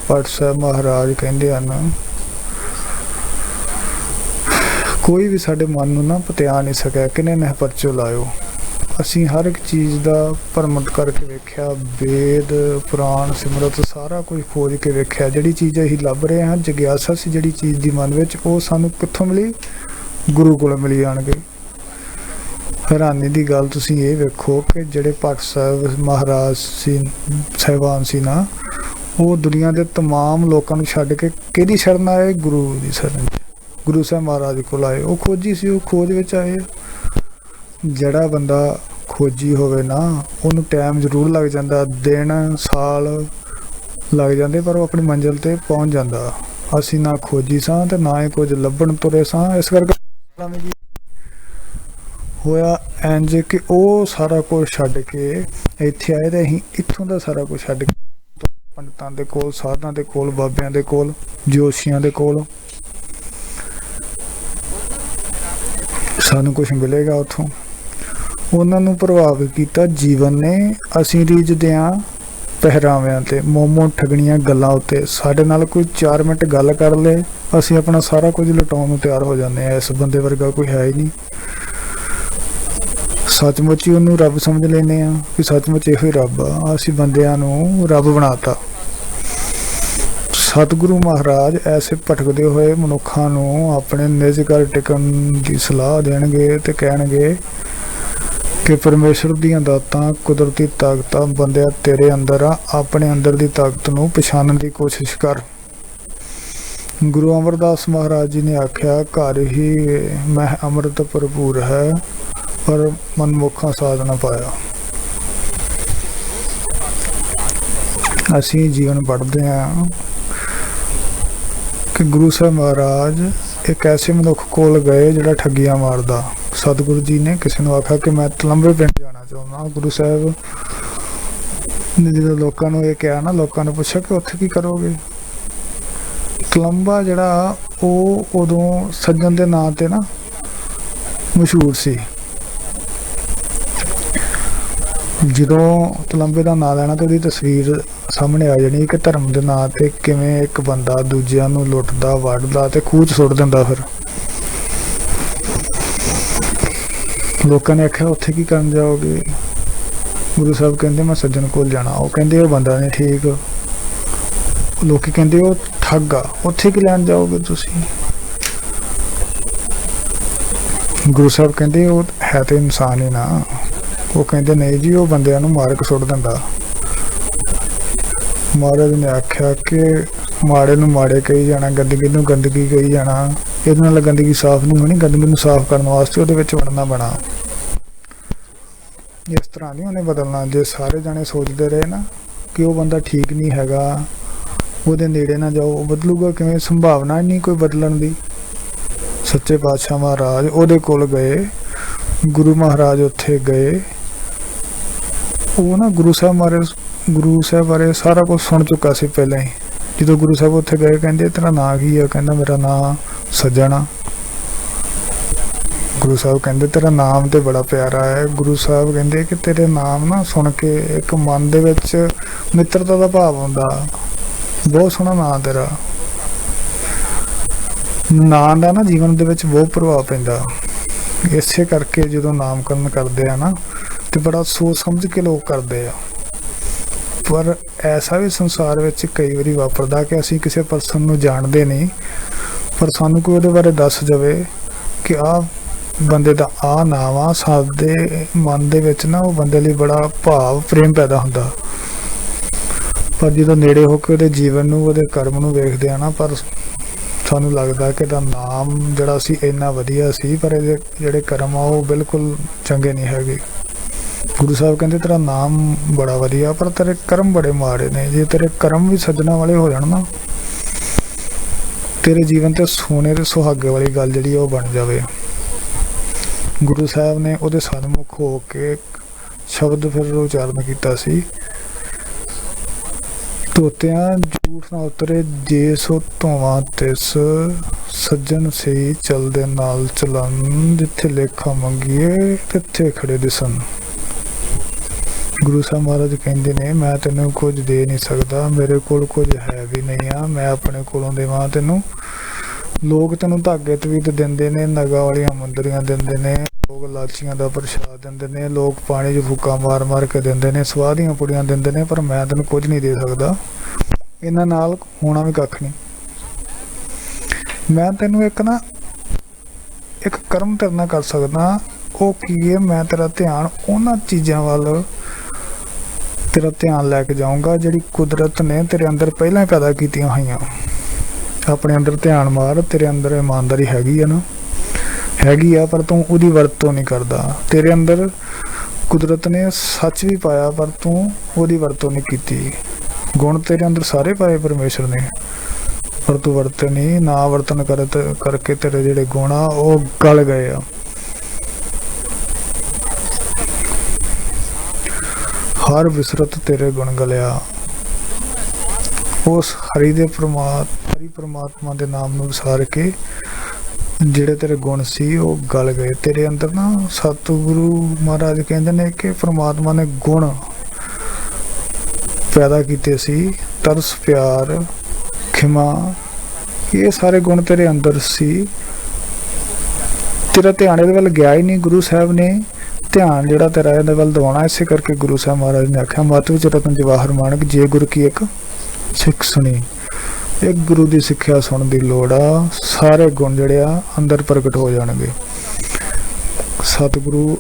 ਭੱਟ ਸਾਹਿਬ ਮਹਾਰਾਜ ਕਹਿੰਦੇ ਹਨ, ਕੋਈ ਵੀ ਸਾਡੇ ਮਨ ਨੂੰ ਨਾ ਪਤਿਆ ਨਹੀਂ ਸਕਿਆ, ਕਿਨੇ ਨੇ ਪਰਚੋ ਲਾਇਓ। ਅਸੀਂ ਹਰ ਇੱਕ ਚੀਜ਼ ਦਾ ਭਰਮਟ ਕਰਕੇ ਵੇਖਿਆ, ਵੇਦ ਪੁਰਾਣ ਸਿਮਰਤ ਸਾਰਾ ਕੁਝ ਖੋਜ ਕੇ ਵੇਖਿਆ। ਜਿਹੜੀ ਚੀਜ਼ ਅਸੀਂ ਲੱਭ ਰਹੇ ਹਾਂ, ਜਗਿਆਸਾ ਸੀ ਜਿਹੜੀ ਚੀਜ਼ ਦੀ ਮਨ ਵਿੱਚ, ਉਹ ਸਾਨੂੰ ਕਿੱਥੋਂ ਮਿਲੀ? ਗੁਰੂ ਕੋਲ ਮਿਲੀ ਆਣਗੇ। ਹੈਰਾਨੀ ਦੀ ਗੱਲ ਤੁਸੀਂ ਇਹ ਵੇਖੋ ਕਿ ਜਿਹੜੇ ਭੱਟ ਸਾਹਿਬ ਮਹਾਰਾਜ ਸੀ, ਸਾਹਿਬਾਨ ਸੀ ਨਾ, ਉਹ ਦੁਨੀਆ ਦੇ ਤਮਾਮ ਲੋਕਾਂ ਨੂੰ ਛੱਡ ਕੇ ਕਿਹਦੀ ਸ਼ਰਨ ਆਏ? ਗੁਰੂ ਦੀ ਸ਼ਰਨ। ਗੁਰੂ ਸਾਹਿਬ ਮਹਾਰਾਜ ਕੋਲ ਆਏ। ਉਹ ਖੋਜੀ ਸੀ, ਉਹ ਖੋਜ ਵਿੱਚ ਆਏ। ਜਿਹੜਾ ਬੰਦਾ ਖੋਜੀ ਹੋਵੇ ਨਾ, ਉਹਨੂੰ ਟਾਈਮ ਜ਼ਰੂਰ ਲੱਗ ਜਾਂਦਾ, ਦਿਨ ਸਾਲ ਲੱਗ ਜਾਂਦੇ, ਪਰ ਉਹ ਆਪਣੀ ਮੰਜ਼ਿਲ 'ਤੇ ਪਹੁੰਚ ਜਾਂਦਾ। ਅਸੀਂ ਨਾ ਖੋਜੀ ਸਾਂ ਤੇ ਨਾ ਹੀ ਕੁਝ ਲੱਭਣ ਤੁਰੇ ਸਾਂ। ਇਸ ਕਰਕੇ ਹੋਇਆ ਇੰਝ ਕਿ ਉਹ ਸਾਰਾ ਕੁਝ ਛੱਡ ਕੇ ਇੱਥੇ ਆਏ, ਤੇ ਅਸੀਂ ਇੱਥੋਂ ਦਾ ਸਾਰਾ ਕੁਝ ਛੱਡ ਕੇ ਪੰਡਤਾਂ ਦੇ ਕੋਲ, ਸਾਧਾਂ ਦੇ ਕੋਲ, ਬਾਬਿਆਂ ਦੇ ਕੋਲ, ਜੋਸ਼ੀਆਂ ਦੇ ਕੋਲ ਸਾਨੂੰ ਕੁਝ ਮਿਲੇਗਾ ਉੱਥੋਂ। ਉਹਨਾਂ ਨੂੰ ਪ੍ਰਭਾਵਿਤ ਕੀਤਾ ਜੀਵਨ ਨੇ। ਅਸੀਂ ਰੀਝਦੇ ਹਾਂ ਪਹਿਰਾਵਿਆਂ 'ਤੇ, ਮੋਮੋ ਠਗਣੀਆਂ ਗੱਲਾਂ ਉੱਤੇ। ਸਾਡੇ ਨਾਲ ਕੋਈ 4 ਮਿੰਟ ਗੱਲ ਕਰ ਲਏ, ਅਸੀਂ ਆਪਣਾ ਸਾਰਾ ਕੁਝ ਲੁਟਾਉਣ ਨੂੰ ਤਿਆਰ ਹੋ ਜਾਂਦੇ ਹਾਂ। ਇਸ ਬੰਦੇ ਵਰਗਾ ਕੋਈ ਹੈ ਹੀ ਨਹੀਂ। ਸੱਚਮੁੱਚ ਹੀ ਉਹਨੂੰ ਰੱਬ ਸਮਝ ਲੈਂਦੇ ਹਾਂ ਕਿ ਸੱਚਮੁੱਚ ਇਹੋ ਹੀ ਰੱਬ ਆ। ਅਸੀਂ ਬੰਦਿਆਂ ਨੂੰ ਰੱਬ ਬਣਾਤਾ। ਸਤਿਗੁਰੂ ਮਹਾਰਾਜ ਐਸੇ ਭਟਕਦੇ ਹੋਏ ਮਨੁੱਖਾਂ ਨੂੰ ਆਪਣੇ ਨਿਜ ਘਰ ਟਿਕਣ ਦੀ ਸਲਾਹ ਦੇਣਗੇ ਤੇ ਕਹਿਣਗੇ ਕਿ ਪਰਮੇਸ਼ਰ ਦੀਆਂ ਦਾਤਾਂ, ਕੁਦਰਤੀ ਤਾਕਤਾਂ ਬੰਦਿਆ ਤੇਰੇ ਅੰਦਰ ਆ। ਆਪਣੇ ਅੰਦਰ ਦੀ ਤਾਕਤ ਨੂੰ ਪਛਾਣਨ ਦੀ ਕੋਸ਼ਿਸ਼ ਕਰ। ਗੁਰੂ ਅਮਰਦਾਸ ਮਹਾਰਾਜ ਜੀ ਨੇ ਆਖਿਆ, ਘਰ ਹੀ ਮਹਿ ਅੰਮ੍ਰਿਤ ਭਰਪੂਰ ਹੈ, ਪਰ ਮਨਮੁਖਾਂ ਸਾਧ ਨਾ ਪਾਇਆ। ਅਸੀਂ ਜੀਵਨ ਪੜ੍ਹਦੇ ਹਾਂ ਕਿ ਗੁਰੂ ਸਾਹਿਬ ਮਹਾਰਾਜ ਇੱਕ ਐਸੇ ਮਨੁੱਖ ਕੋਲ ਗਏ ਜਿਹੜਾ ਠੱਗੀਆਂ ਮਾਰਦਾ। ਸਤਿਗੁਰੂ ਜੀ ਨੇ ਕਿਸੇ ਨੂੰ ਆਖਿਆ ਕਿ ਮੈਂ ਤਲੰਬੇ ਪਿੰਡ ਜਾਣਾ ਚਾਹੁੰਦਾ। ਗੁਰੂ ਸਾਹਿਬ ਨੇ ਜਦੋਂ ਲੋਕਾਂ ਨੂੰ ਇਹ ਕਿਹਾ ਨਾ, ਲੋਕਾਂ ਨੇ ਪੁੱਛਿਆ ਕਿ ਉੱਥੇ ਕੀ ਕਰੋਗੇ? ਤਲੰਬਾ ਜਿਹੜਾ ਉਹ ਉਦੋਂ ਸੱਜਣ ਦੇ ਨਾਂ 'ਤੇ ਨਾ ਮਸ਼ਹੂਰ ਸੀ। ਜਦੋਂ ਤਲੰਬੇ ਦਾ ਨਾਂ ਲੈਣਾ ਤੇ ਉਹਦੀ ਤਸਵੀਰ ਸਾਹਮਣੇ ਆ ਜਾਣੀ ਕਿ ਧਰਮ ਦੇ ਨਾਂ ਤੇ ਕਿਵੇਂ ਇੱਕ ਬੰਦਾ ਦੂਜਿਆਂ ਨੂੰ ਲੁੱਟਦਾ, ਵੱਢਦਾ ਤੇ ਖੂਹ 'ਚ ਸੁੱਟ ਦਿੰਦਾ। ਫਿਰ ਲੋਕਾਂ ਨੇ ਆਖਿਆ ਉੱਥੇ ਕੀ ਕਰਨ ਜਾਓਗੇ? ਗੁਰੂ ਸਾਹਿਬ ਕਹਿੰਦੇ ਮੈਂ ਸੱਜਣ ਕੋਲ ਜਾਣਾ। ਉਹ ਕਹਿੰਦੇ ਉਹ ਬੰਦਾ ਨਹੀਂ ਠੀਕ। ਲੋਕੀ ਕਹਿੰਦੇ ਉਹ ਠੱਗ ਆ, ਉੱਥੇ ਕੀ ਲੈਣ ਜਾਓਗੇ ਤੁਸੀਂ? ਗੁਰੂ ਸਾਹਿਬ ਕਹਿੰਦੇ ਉਹ ਹੈ ਤੇ ਇਨਸਾਨ ਹੀ ਨਾ। ਉਹ ਕਹਿੰਦੇ ਨਹੀਂ ਜੀ, ਉਹ ਬੰਦਿਆਂ ਨੂੰ ਮਾਰ ਕੇ ਸੁੱਟ ਦਿੰਦਾ। ਮਹਾਰਾਜ ਨੇ ਆਖਿਆ ਕਿ ਮਾੜੇ ਨੂੰ ਮਾੜੇ ਕਹੀ ਜਾਣਾ, ਗੰਦਗੀ ਨੂੰ ਗੰਦਗੀ ਕਹੀ ਜਾਣਾ, ਇਹਦੇ ਨਾਲ ਗੰਦਗੀ ਸਾਫ਼ ਨਹੀਂ ਹੋਣੀ। ਗੰਦਗੀ ਨੂੰ ਸਾਫ਼ ਕਰਨ ਵਾਸਤੇ ਉਹਦੇ ਵਿੱਚ ਵੜਨਾ ਪੈਣਾ। ਇਸ ਤਰ੍ਹਾਂ ਨਹੀਂ ਉਹਨੇ ਬਦਲਣਾ। ਜੇ ਸਾਰੇ ਜਾਣੇ ਸੋਚਦੇ ਰਹੇ ਨਾ ਕਿ ਉਹ ਬੰਦਾ ਠੀਕ ਨਹੀਂ ਹੈਗਾ, ਉਹਦੇ ਨੇੜੇ ਨਾ ਜਾਓ, ਉਹ ਬਦਲੂਗਾ ਕਿਵੇਂ? ਸੰਭਾਵਨਾ ਹੀ ਨਹੀਂ ਕੋਈ ਬਦਲਣ ਦੀ। ਸੱਚੇ ਪਾਤਸ਼ਾਹ ਮਹਾਰਾਜ ਉਹਦੇ ਕੋਲ ਗਏ, ਗੁਰੂ ਮਹਾਰਾਜ ਉੱਥੇ ਗਏ। ਉਹ ਨਾ ਗੁਰੂ ਸਾਹਿਬ ਬਾਰੇ ਸਾਰਾ ਕੁਝ ਸੁਣ ਚੁੱਕਾ ਸੀ ਪਹਿਲਾਂ ਹੀ। ਜਦੋਂ ਗੁਰੂ ਸਾਹਿਬ ਉੱਥੇ ਗਏ, ਕਹਿੰਦੇ ਤੇਰਾ ਨਾਂ ਕੀ ਆ? ਕਹਿੰਦਾ ਮੇਰਾ ਨਾਂ ਸੱਜਣ ਆ। ਗੁਰੂ ਸਾਹਿਬ ਕਹਿੰਦੇ ਤੇਰਾ ਨਾਮ ਤੇ ਬੜਾ ਪਿਆਰਾ ਹੈ। ਗੁਰੂ ਸਾਹਿਬ ਕਹਿੰਦੇ ਕਿ ਤੇਰੇ ਨਾਮ ਨਾ ਸੁਣ ਕੇ ਇੱਕ ਮਨ ਦੇ ਵਿੱਚ ਮਿੱਤਰਤਾ ਦਾ ਭਾਵ ਆਉਂਦਾ। ਬਹੁਤ ਸੋਹਣਾ ਨਾਂ ਤੇਰਾ। ਨਾਂ ਦਾ ਨਾ ਜੀਵਨ ਦੇ ਵਿੱਚ ਬਹੁਤ ਪ੍ਰਭਾਵ ਪੈਂਦਾ। ਇਸੇ ਕਰਕੇ ਜਦੋਂ ਨਾਮਕਰਨ ਕਰਦੇ ਆ ਨਾ ਤੇ ਬੜਾ ਸੋਚ ਸਮਝ ਕੇ ਲੋਕ ਕਰਦੇ ਆ। ਪਰ ਐਸਾ ਵੀ ਸੰਸਾਰ ਵਿੱਚ ਕਈ ਵਾਰੀ ਵਾਪਰਦਾ ਕਿ ਅਸੀਂ ਕਿਸੇ ਪਰਸਨ ਨੂੰ ਜਾਣਦੇ ਨਹੀਂ, ਪਰ ਸਾਨੂੰ ਕੋਈ ਉਹਦੇ ਬਾਰੇ ਦੱਸ ਜਾਵੇ ਕਿ ਆਹ ਬੰਦੇ ਦਾ ਆਹ ਨਾਮ ਆ। ਸਾਡੇ ਮਨ ਦੇ ਵਿੱਚ ਨਾ ਉਹ ਬੰਦੇ ਲਈ ਬੜਾ ਭਾਵ ਪ੍ਰੇਮ ਪੈਦਾ ਹੁੰਦਾ। ਪਰ ਜਦੋਂ ਨੇੜੇ ਹੋ ਕੇ ਉਹਦੇ ਜੀਵਨ ਨੂੰ, ਉਹਦੇ ਕਰਮ ਨੂੰ ਵੇਖਦੇ ਆ ਨਾ, ਪਰ ਸਾਨੂੰ ਲੱਗਦਾ ਕਿ ਇਹਦਾ ਨਾਮ ਜਿਹੜਾ ਸੀ ਇੰਨਾ ਵਧੀਆ ਸੀ, ਪਰ ਇਹਦੇ ਜਿਹੜੇ ਕਰਮ ਆ ਉਹ ਬਿਲਕੁਲ ਚੰਗੇ ਨਹੀਂ ਹੈਗੇ। ਗੁਰੂ ਸਾਹਿਬ ਕਹਿੰਦੇ ਤੇਰਾ ਨਾਮ ਬੜਾ ਵਧੀਆ, ਪਰ ਤੇਰੇ ਕਰਮ ਬੜੇ ਮਾੜੇ ਨੇ। ਜੇ ਤੇਰੇ ਕਰਮ ਵੀ ਸੱਜਣਾ ਵਾਲੇ ਹੋ ਜਾਣ ਨਾ, ਤੇਰੇ ਜੀਵਨ ਤੇ ਸੋਨੇ ਤੇ ਸੁਹਾਗੇ ਵਾਲੀ ਗੱਲ ਜਿਹੜੀ ਉਹ ਬਣ ਜਾਵੇ। ਗੁਰੂ ਸਾਹਿਬ ਨੇ ਉਹਦੇ ਸਨਮੁਖ ਹੋ ਕੇ ਸ਼ਬਦ ਫਿਰ ਉਚਾਰਨ ਕੀਤਾ ਸੀ, ਤੋਤਿਆਂ ਝੂਠ ਨਾ ਉਤਰੇ ਜੇ ਸੋ ਧੋਵਾਂ ਤਿਸ, ਸੱਜਣ ਸੇ ਚਲਦੇ ਨਾਲ ਚਲਨ, ਜਿੱਥੇ ਲੇਖਾ ਮੰਗੀਏ ਤਿੱਥੇ ਖੜੇ ਦਿਸਣ। ਗੁਰੂ ਸਾਹਿਬ ਮਹਾਰਾਜ ਕਹਿੰਦੇ ਨੇ ਮੈਂ ਤੈਨੂੰ ਕੁਝ ਦੇ ਨਹੀਂ ਸਕਦਾ, ਮੇਰੇ ਕੋਲ ਕੁਝ ਹੈ ਵੀ ਨਹੀਂ ਆ, ਮੈਂ ਆਪਣੇ ਕੋਲੋਂ ਦੇਵਾਂ ਤੈਨੂੰ। ਲੋਕ ਤੈਨੂੰ ਧਾਗੇ ਤਵੀਤ ਦਿੰਦੇ ਨੇ, ਨਗਾਂ ਵਾਲੀਆਂ ਮੁੰਦਰੀਆਂ ਦਿੰਦੇ ਨੇ, ਲੋਕ ਲਾਚੀਆਂ ਦਾ ਪ੍ਰਸ਼ਾਦ ਦਿੰਦੇ ਨੇ, ਲੋਕ ਪਾਣੀ 'ਚ ਫੂਕਾਂ ਮਾਰ ਮਾਰ ਕੇ ਦਿੰਦੇ ਨੇ, ਸਵਾਹ ਦੀਆਂ ਪੁੜੀਆਂ ਦਿੰਦੇ ਨੇ, ਪਰ ਮੈਂ ਤੈਨੂੰ ਕੁਝ ਨਹੀਂ ਦੇ ਸਕਦਾ। ਇਹਨਾਂ ਨਾਲ ਹੋਣਾ ਵੀ ਕੱਖ ਨਹੀਂ। ਮੈਂ ਤੈਨੂੰ ਇੱਕ ਕਰਮ ਤੇਰੇ ਨਾਲ ਕਰ ਸਕਦਾ। ਉਹ ਕੀ ਹੈ? ਮੈਂ ਤੇਰਾ ਧਿਆਨ ਉਹਨਾਂ ਚੀਜ਼ਾਂ ਵੱਲ ਤੇਰਾ ਧਿਆਨ ਲੈ ਕੇ ਜਾਊਂਗਾ ਜਿਹੜੀ ਕੁਦਰਤ ਨੇ ਤੇਰੇ ਅੰਦਰ ਪਹਿਲਾਂ ਹੀ ਪੈਦਾ ਕੀਤੀਆਂ ਹੋਈਆਂ। ਆਪਣੇ ਅੰਦਰ ਧਿਆਨ ਮਾਰ, ਤੇਰੇ ਅੰਦਰ ਇਮਾਨਦਾਰੀ ਹੈਗੀ ਆ ਨਾ, ਹੈਗੀ ਆ, ਪਰ ਤੂੰ ਉਹਦੀ ਵਰਤੋਂ ਨਹੀਂ ਕਰਦਾ। ਤੇਰੇ ਅੰਦਰ ਕੁਦਰਤ ਨੇ ਸੱਚ ਵੀ ਪਾਇਆ, ਪਰ ਤੂੰ ਉਹਦੀ ਵਰਤੋਂ ਨਹੀਂ ਕੀਤੀ। ਗੁਣ ਤੇਰੇ ਅੰਦਰ ਸਾਰੇ ਪਾਏ ਪਰਮੇਸ਼ਰ ਨੇ, ਪਰ ਤੂੰ ਵਰਤੇ ਨਹੀਂ। ਨਾ ਵਰਤਨ ਕਰਕੇ ਤੇਰੇ ਜਿਹੜੇ ਗੁਣ ਆ ਉਹ ਗਲ ਗਏ ਆ। ਹਰ ਵਿਸਰਤ ਤੇਰੇ ਗੁਣ ਗਲਿਆ। ਉਸ ਹਰੀ ਪ੍ਰਮਾਤਮਾ ਦੇ ਨਾਮ ਨੂੰ ਵਿਸਾਰ ਕੇ ਜਿਹੜੇ ਤੇਰੇ ਗੁਣ ਸੀ ਉਹ ਗਲ ਗਏ ਤੇਰੇ ਅੰਦਰ ਨਾ। ਸਤਿਗੁਰੂ ਮਹਾਰਾਜ ਕਹਿੰਦੇ ਨੇ ਕਿ ਪ੍ਰਮਾਤਮਾ ਨੇ ਗੁਣ ਪੈਦਾ ਕੀਤੇ ਸੀ, ਤਰਸ, ਪਿਆਰ, ਖਿਮਾ, ਇਹ ਸਾਰੇ ਗੁਣ ਤੇਰੇ ਅੰਦਰ ਸੀ। ਤੇਰਾ ਧਿਆਨ ਇਹਦੇ ਵੱਲ ਗਿਆ ਹੀ ਨਹੀਂ। ਗੁਰੂ ਸਾਹਿਬ ਨੇ ਧਿਆਨ ਜਿਹੜਾ ਤੇਰਾ ਇਹਦੇ ਵੱਲ ਦਿਵਾਉਣਾ। ਇਸੇ ਕਰਕੇ ਗੁਰੂ ਸਾਹਿਬ ਮਹਾਰਾਜ ਨੇ ਆਖਿਆ ਮਤ ਵਿੱਚ ਰਤਨ ਜਵਾਹਰ ਮਾਣਕ, ਜੇ ਗੁਰੂ ਕੀ ਇੱਕ ਸਿੱਖ ਸੁਣੀ। ਇੱਕ ਗੁਰੂ ਦੀ ਸਿੱਖਿਆ ਸੁਣਨ ਦੀ ਲੋੜ ਆ। ਸਾਰੇ ਗੁਣ ਜਿਹੜੇ ਆ ਅੰਦਰ ਪ੍ਰਗਟ ਹੋ ਜਾਣਗੇ। ਸਤਿਗੁਰੂ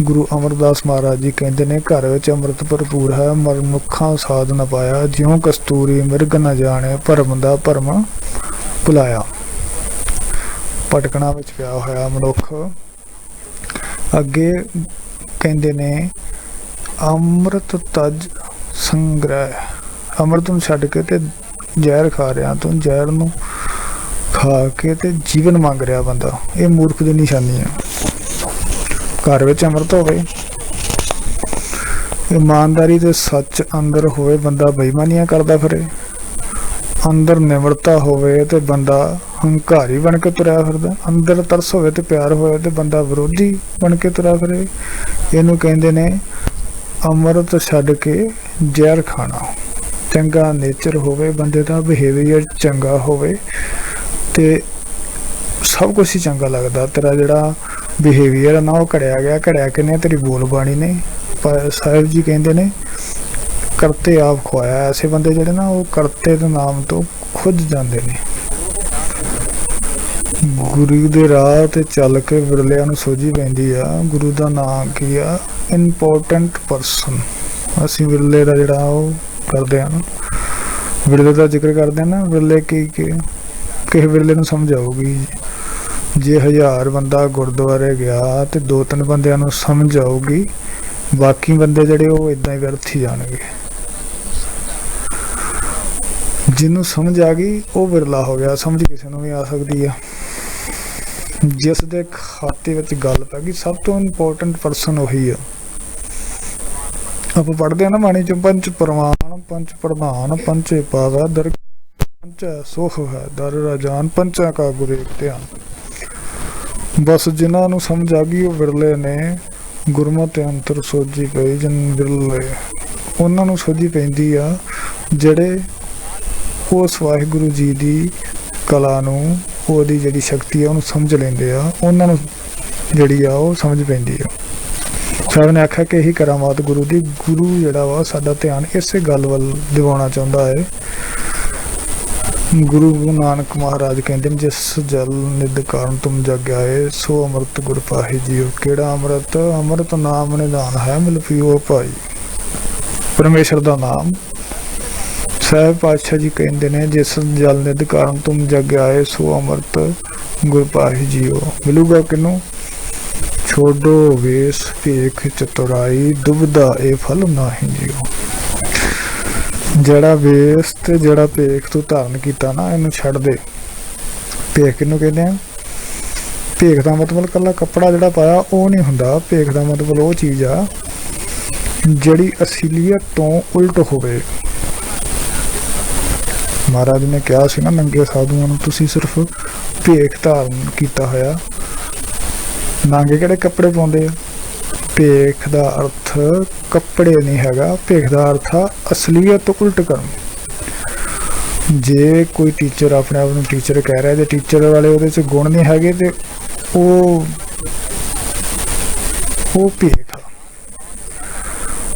ਗੁਰੂ ਅਮਰਦਾਸ ਮਹਾਰਾਜ ਜੀ ਕਹਿੰਦੇ ਨੇ ਘਰ ਵਿੱਚ ਅੰਮ੍ਰਿਤ ਭਰਪੂਰ ਹੈ, ਮਨੁੱਖਾਂ ਸਾਧ ਨ ਪਾਇਆ, ਜਿਉਂ ਕਸਤੂਰੀ ਮਿਰਗ ਨ ਜਾਣੇ, ਭਰਮ ਦਾ ਭਰਮ ਭੁਲਾਇਆ। ਭਟਕਣਾ ਵਿੱਚ ਪਿਆ ਹੋਇਆ ਮਨੁੱਖ ਅੱਗੇ ਕਹਿੰਦੇ ਨੇ ਅੰਮ੍ਰਿਤ ਤਜ ਸੰਗ੍ਰਹਿ, ਅੰਮ੍ਰਿਤ ਨੂੰ ਛੱਡ ਕੇ ਤੇ ਜ਼ਹਿਰ ਖਾ ਰਿਹਾ, ਤੂੰ ਜ਼ਹਿਰ ਨੂੰ ਖਾ ਕੇ ਤੇ ਜੀਵਨ ਮੰਗ ਰਿਹਾ ਬੰਦਾ। ਇਹ ਮੂਰਖ ਦੀ ਨਿਸ਼ਾਨੀ ਹੈ। ਘਰ ਵਿੱਚ ਅੰਮ੍ਰਿਤ ਹੋਵੇ, ਇਮਾਨਦਾਰੀ ਤੇ ਸੱਚ ਅੰਦਰ ਹੋਵੇ, ਬੰਦਾ ਬੇਈਮਾਨੀਆਂ ਕਰਦਾ ਫਿਰੇ। ਅੰਦਰ ਨਿਮਰਤਾ ਹੋਵੇ ਤੇ ਬੰਦਾ ਹੰਕਾਰੀ ਬਣ ਕੇ ਤੁਰਿਆ ਫਿਰਦਾ। ਅੰਦਰ ਤਰਸ ਹੋਵੇ ਤੇ ਪਿਆਰ ਹੋਵੇ ਤੇ ਬੰਦਾ ਵਿਰੋਧੀ ਬਣ ਕੇ ਤੁਰਿਆ ਫਿਰੇ। ਇਹਨੂੰ ਕਹਿੰਦੇ ਨੇ ਅੰਮ੍ਰਿਤ ਛੱਡ ਕੇ ਜ਼ਹਿਰ ਖਾਣਾ। ਚੰਗਾ ਨੇਚਰ ਹੋਵੇ, ਬੰਦੇ ਦਾ ਬਿਹੇਵੀਅਰ ਚੰਗਾ ਹੋਵੇ ਤੇ ਸਭ ਕੁਛ ਹੀ ਚੰਗਾ ਲੱਗਦਾ। ਤੇਰਾ ਜਿਹੜਾ ਬਿਹੇਵੀਅਰ ਹੈ ਨਾ ਉਹ ਘੜਿਆ ਗਿਆ। ਘੜਿਆ ਕਿਨੇ? ਤੇਰੀ ਬੋਲ ਬਾਣੀ ਨੇ। ਪਰ ਸਾਹਿਬ ਜੀ ਕਹਿੰਦੇ ਨੇ ਕਰਤੇ ਆਪ ਖੁਆਇਆ। ਐਸੇ ਬੰਦੇ ਜਿਹੜੇ ਨਾ ਉਹ ਕਰਤੇ ਦੇ ਨਾਮ ਤੋਂ ਖੁੱਜ ਜਾਂਦੇ ਨੇ। ਗੁਰੂ ਦੇ ਰਾਹ ਤੇ ਚੱਲ ਕੇ ਵਿਰਲਿਆਂ ਨੂੰ ਸੋਝੀ ਪੈਂਦੀ ਆ। ਗੁਰੂ ਦਾ ਨਾਮ ਕੀ ਆ? Important person. ਅਸੀਂ ਵਿਰਲੇ ਦਾ ਜਿਹੜਾ ਉਹ ਕਰਦੇ ਹਨ, ਵਿਰਲੇ ਦਾ ਜ਼ਿਕਰ ਕਰਦੇ ਨਾ। ਵਿਰਲੇ ਕੀ ਕਿਸੇ ਵਿਰਲੇ ਨੂੰ ਸਮਝ ਆਊਗੀ ਜੇ 1000 ਬੰਦਾ ਗੁਰਦੁਆਰੇ ਗਿਆ ਤੇ 2-3 ਬੰਦਿਆਂ ਨੂੰ ਸਮਝ ਆਊਗੀ, ਬਾਕੀ ਬੰਦੇ ਜਿਹੜੇ ਉਹ ਇਦਾਂ ਹੀ ਵਿਅਰਥ ਹੀ ਜਾਣਗੇ। ਜਿਹਨੂੰ ਸਮਝ ਆ ਗਈ ਉਹ ਵਿਰਲਾ ਹੋ ਗਿਆ। ਸਮਝ ਕਿਸੇ ਨੂੰ ਵੀ ਆ ਸਕਦੀ ਆ। ਜਿਸ ਦੇ ਖਾਤੇ ਵਿੱਚ ਗੱਲ ਪੈ ਗਈ, ਸਭ ਤੋਂ ਇੰਪੋਰਟੈਂਟ ਪਰਸਨ ਉਹੀ ਆ। ਆਪਾਂ ਪੜ੍ਹਦੇ ਹਾਂ ਨਾ ਬਾਣੀ ਚ, ਪੰਚ ਪ੍ਰਮਾਣ ਪੰਚ ਪ੍ਰਧਾਨ ਪੰਚੇ ਪਾਵੈ ਦਰ ਪੰਚੈ ਸੁਖ ਹੈ ਦਰ ਰਾਜਾਨ ਪੰਚਾਂ ਕਾ ਗੁਰੂ ਏਕ ਧਿਆਨ। ਬਸ ਜਿਨ੍ਹਾਂ ਨੂੰ ਸਮਝ ਆ ਗਈ ਉਹ ਵਿਰਲੇ ਨੇ। ਗੁਰਮਤਿ ਅੰਤਰ ਸੋਝੀ ਪਈ ਜਨ ਵਿਰਲੇ, ਉਹਨਾਂ ਨੂੰ ਸੋਝੀ ਪੈਂਦੀ ਆ ਜਿਹੜੇ ਉਸ ਵਾਹਿਗੁਰੂ ਜੀ ਦੀ ਕਲਾ ਨੂੰ, ਉਹਦੀ ਜਿਹੜੀ ਸ਼ਕਤੀ ਆ ਉਹਨੂੰ ਸਮਝ ਲੈਂਦੇ ਆ। ਉਹਨਾਂ ਨੂੰ ਜਿਹੜੀ ਆ ਉਹ ਸਮਝ ਪੈਂਦੀ ਆ। ਸਾਹਿਬ ਨੇ ਆਖਿਆ ਕਿ ਇਹੀ ਕਰਾਮਾਤ ਗੁਰੂ ਦੀ। ਗੁਰੂ ਜਿਹੜਾ ਵਾ ਸਾਡਾ ਧਿਆਨ ਇਸੇ ਗੱਲ ਵੱਲ ਦਿਵਾਉਣਾ ਚਾਹੁੰਦਾ ਹੈ। ਗੁਰੂ ਨਾਨਕ ਮਹਾਰਾਜ ਕਹਿੰਦੇ ਨੇ ਜਿਸ ਜਲ ਨਿਧ ਕਾਰਨ ਤੁਮ ਜਗ ਆਏ ਸੋ ਅੰਮ੍ਰਿਤ ਗੁਰ ਪਾਹੀ ਜੀਓ। ਕਿਹੜਾ ਅੰਮ੍ਰਿਤ? ਅੰਮ੍ਰਿਤ ਨਾਮ ਨਿਧਾਨ ਹੈ ਮਿਲ ਪੀਓ ਭਾਈ। ਪਰਮੇਸ਼ਰ ਦਾ ਨਾਮ। ਸਾਹਿਬ ਪਾਤਸ਼ਾਹ ਜੀ ਕਹਿੰਦੇ ਨੇ ਜਿਸ ਜਲ ਨਿਧ ਕਾਰਨ ਤੁਮ ਜਗ ਆਏ ਸੋ ਅੰਮ੍ਰਿਤ ਗੁਰ ਪਾਹੀ ਜੀਓ। ਮਿਲੂਗਾ ਕਿਹਨੂੰ? ਛੋਡੋ ਵੇਸ ਭੇਖ ਚਤੁਰਾਈ ਦੁਬਦਾ ਇਹ ਫਲ ਨਾਹੀਂ ਜੀਓ। ਜਿਹੜਾ ਵੇਸ ਤੇ ਜਿਹੜਾ ਭੇਖ ਤੂੰ ਧਾਰਨ ਕੀਤਾ ਨਾ, ਇਹਨੂੰ ਛੱਡ ਦੇ। ਭੇਖ ਕਿਹਨੂੰ ਕਹਿੰਦੇ ਆ? ਭੇਖ ਦਾ ਮਤਲਬ ਇਕੱਲਾ ਕੱਪੜਾ ਜਿਹੜਾ ਪਾਇਆ ਉਹ ਨਹੀਂ ਹੁੰਦਾ। ਭੇਖ ਦਾ ਮਤਲਬ ਉਹ ਚੀਜ਼ ਆ ਜਿਹੜੀ ਅਸਲੀਅਤ ਤੋਂ ਉਲਟ ਹੋਵੇ। ਮਹਾਰਾਜ ਨੇ ਕਿਹਾ ਸੀ ਨਾ ਨੰਗੇ ਸਾਧੂਆਂ ਨੂੰ, ਤੁਸੀਂ ਸਿਰਫ ਭੇਖ ਧਾਰਨ ਕੀਤਾ ਹੋਇਆ। ਨਾਂਗੇ ਕਿਹੜੇ ਕੱਪੜੇ ਪਾਉਂਦੇ ਆ? ਭੇਖ ਦਾ ਅਰਥ ਕੱਪੜੇ ਨਹੀਂ ਹੈਗਾ। ਭੇਖ ਦਾ ਅਰਥ ਆ ਅਸਲੀਅਤ ਤੋਂ ਉਲਟ ਕਰਨ। ਜੇ ਕੋਈ ਟੀਚਰ ਆਪਣੇ ਆਪ ਨੂੰ ਟੀਚਰ ਕਹਿ ਰਿਹਾ, ਜੇ ਟੀਚਰ ਵਾਲੇ ਉਹਦੇ 'ਚ ਗੁਣ ਨਹੀਂ ਹੈਗੇ ਤੇ ਉਹ ਭੇਖ ਆ।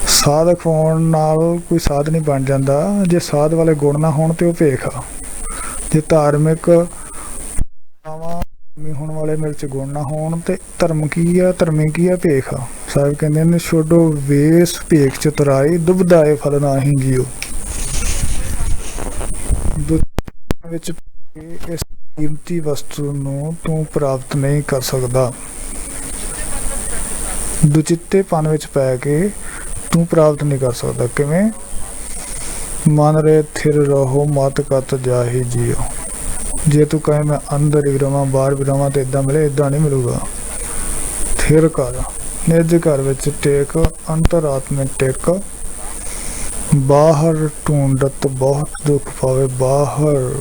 ਸਾਧਕ ਹੋਣ ਨਾਲ ਕੋਈ ਸਾਧ ਨਹੀਂ ਬਣ ਜਾਂਦਾ। ਜੇ ਸਾਧ ਵਾਲੇ ਗੁਣ ਨਾ ਹੋਣ ਤੇ ਉਹ ਭੇਖ ਆ। ਜੇ ਧਾਰਮਿਕ ਹੋਣ ਵਾਲੇ ਮੇਰੇ 'ਚ ਗੁਣ ਨਾ ਹੋਣ ਤੇ ਧਰਮ ਕੀ ਆ? ਧਰਮੀ ਕੀ ਆ? ਭੇਖ ਆ। ਸਾਹਿਬ ਕਹਿੰਦੇ ਨੇ ਛੋਡੋ ਵੇਸ ਭੇਖ ਚਤੁਰਾਈ ਦੁਬਦਾ ਇਹ ਫਲ ਨਾਹੀਂ ਜੀਓ। ਵਿੱਚ ਇਸ ਕੀਮਤੀ ਵਸਤੂ ਨੂੰ ਤੂੰ ਪ੍ਰਾਪਤ ਨਹੀਂ ਕਰ ਸਕਦਾ। ਦੁਚਿੱਤੇਪਨ ਵਿੱਚ ਪੈ ਕੇ ਤੂੰ ਪ੍ਰਾਪਤ ਨਹੀਂ ਕਰ ਸਕਦਾ। ਕਿਵੇਂ? ਮਨ ਰੇ ਥਿਰ ਰਹੋ ਮਤ ਕਤ ਜਾਹੀ ਜੀਓ। ਜੇ ਤੂੰ ਕਹੇ ਮੈਂ ਅੰਦਰ ਹੀ ਰਵਾਂ ਬਾਹਰ ਵੀ ਰਵਾਂ ਤੇ ਇੱਦਾਂ ਮਿਲੇ, ਇੱਦਾਂ ਨਹੀਂ ਮਿਲੂਗਾ। ਥਿਰ ਕਰ, ਨਿਜ ਘਰ ਵਿੱਚ ਟੇਕ, ਅੰਤਰਾਤਮਿਕ ਟੇਕ। ਬਾਹਰ ਢੂੰਡਤ ਬਹੁਤ ਦੁੱਖ ਪਾਵੇ, ਬਾਹਰ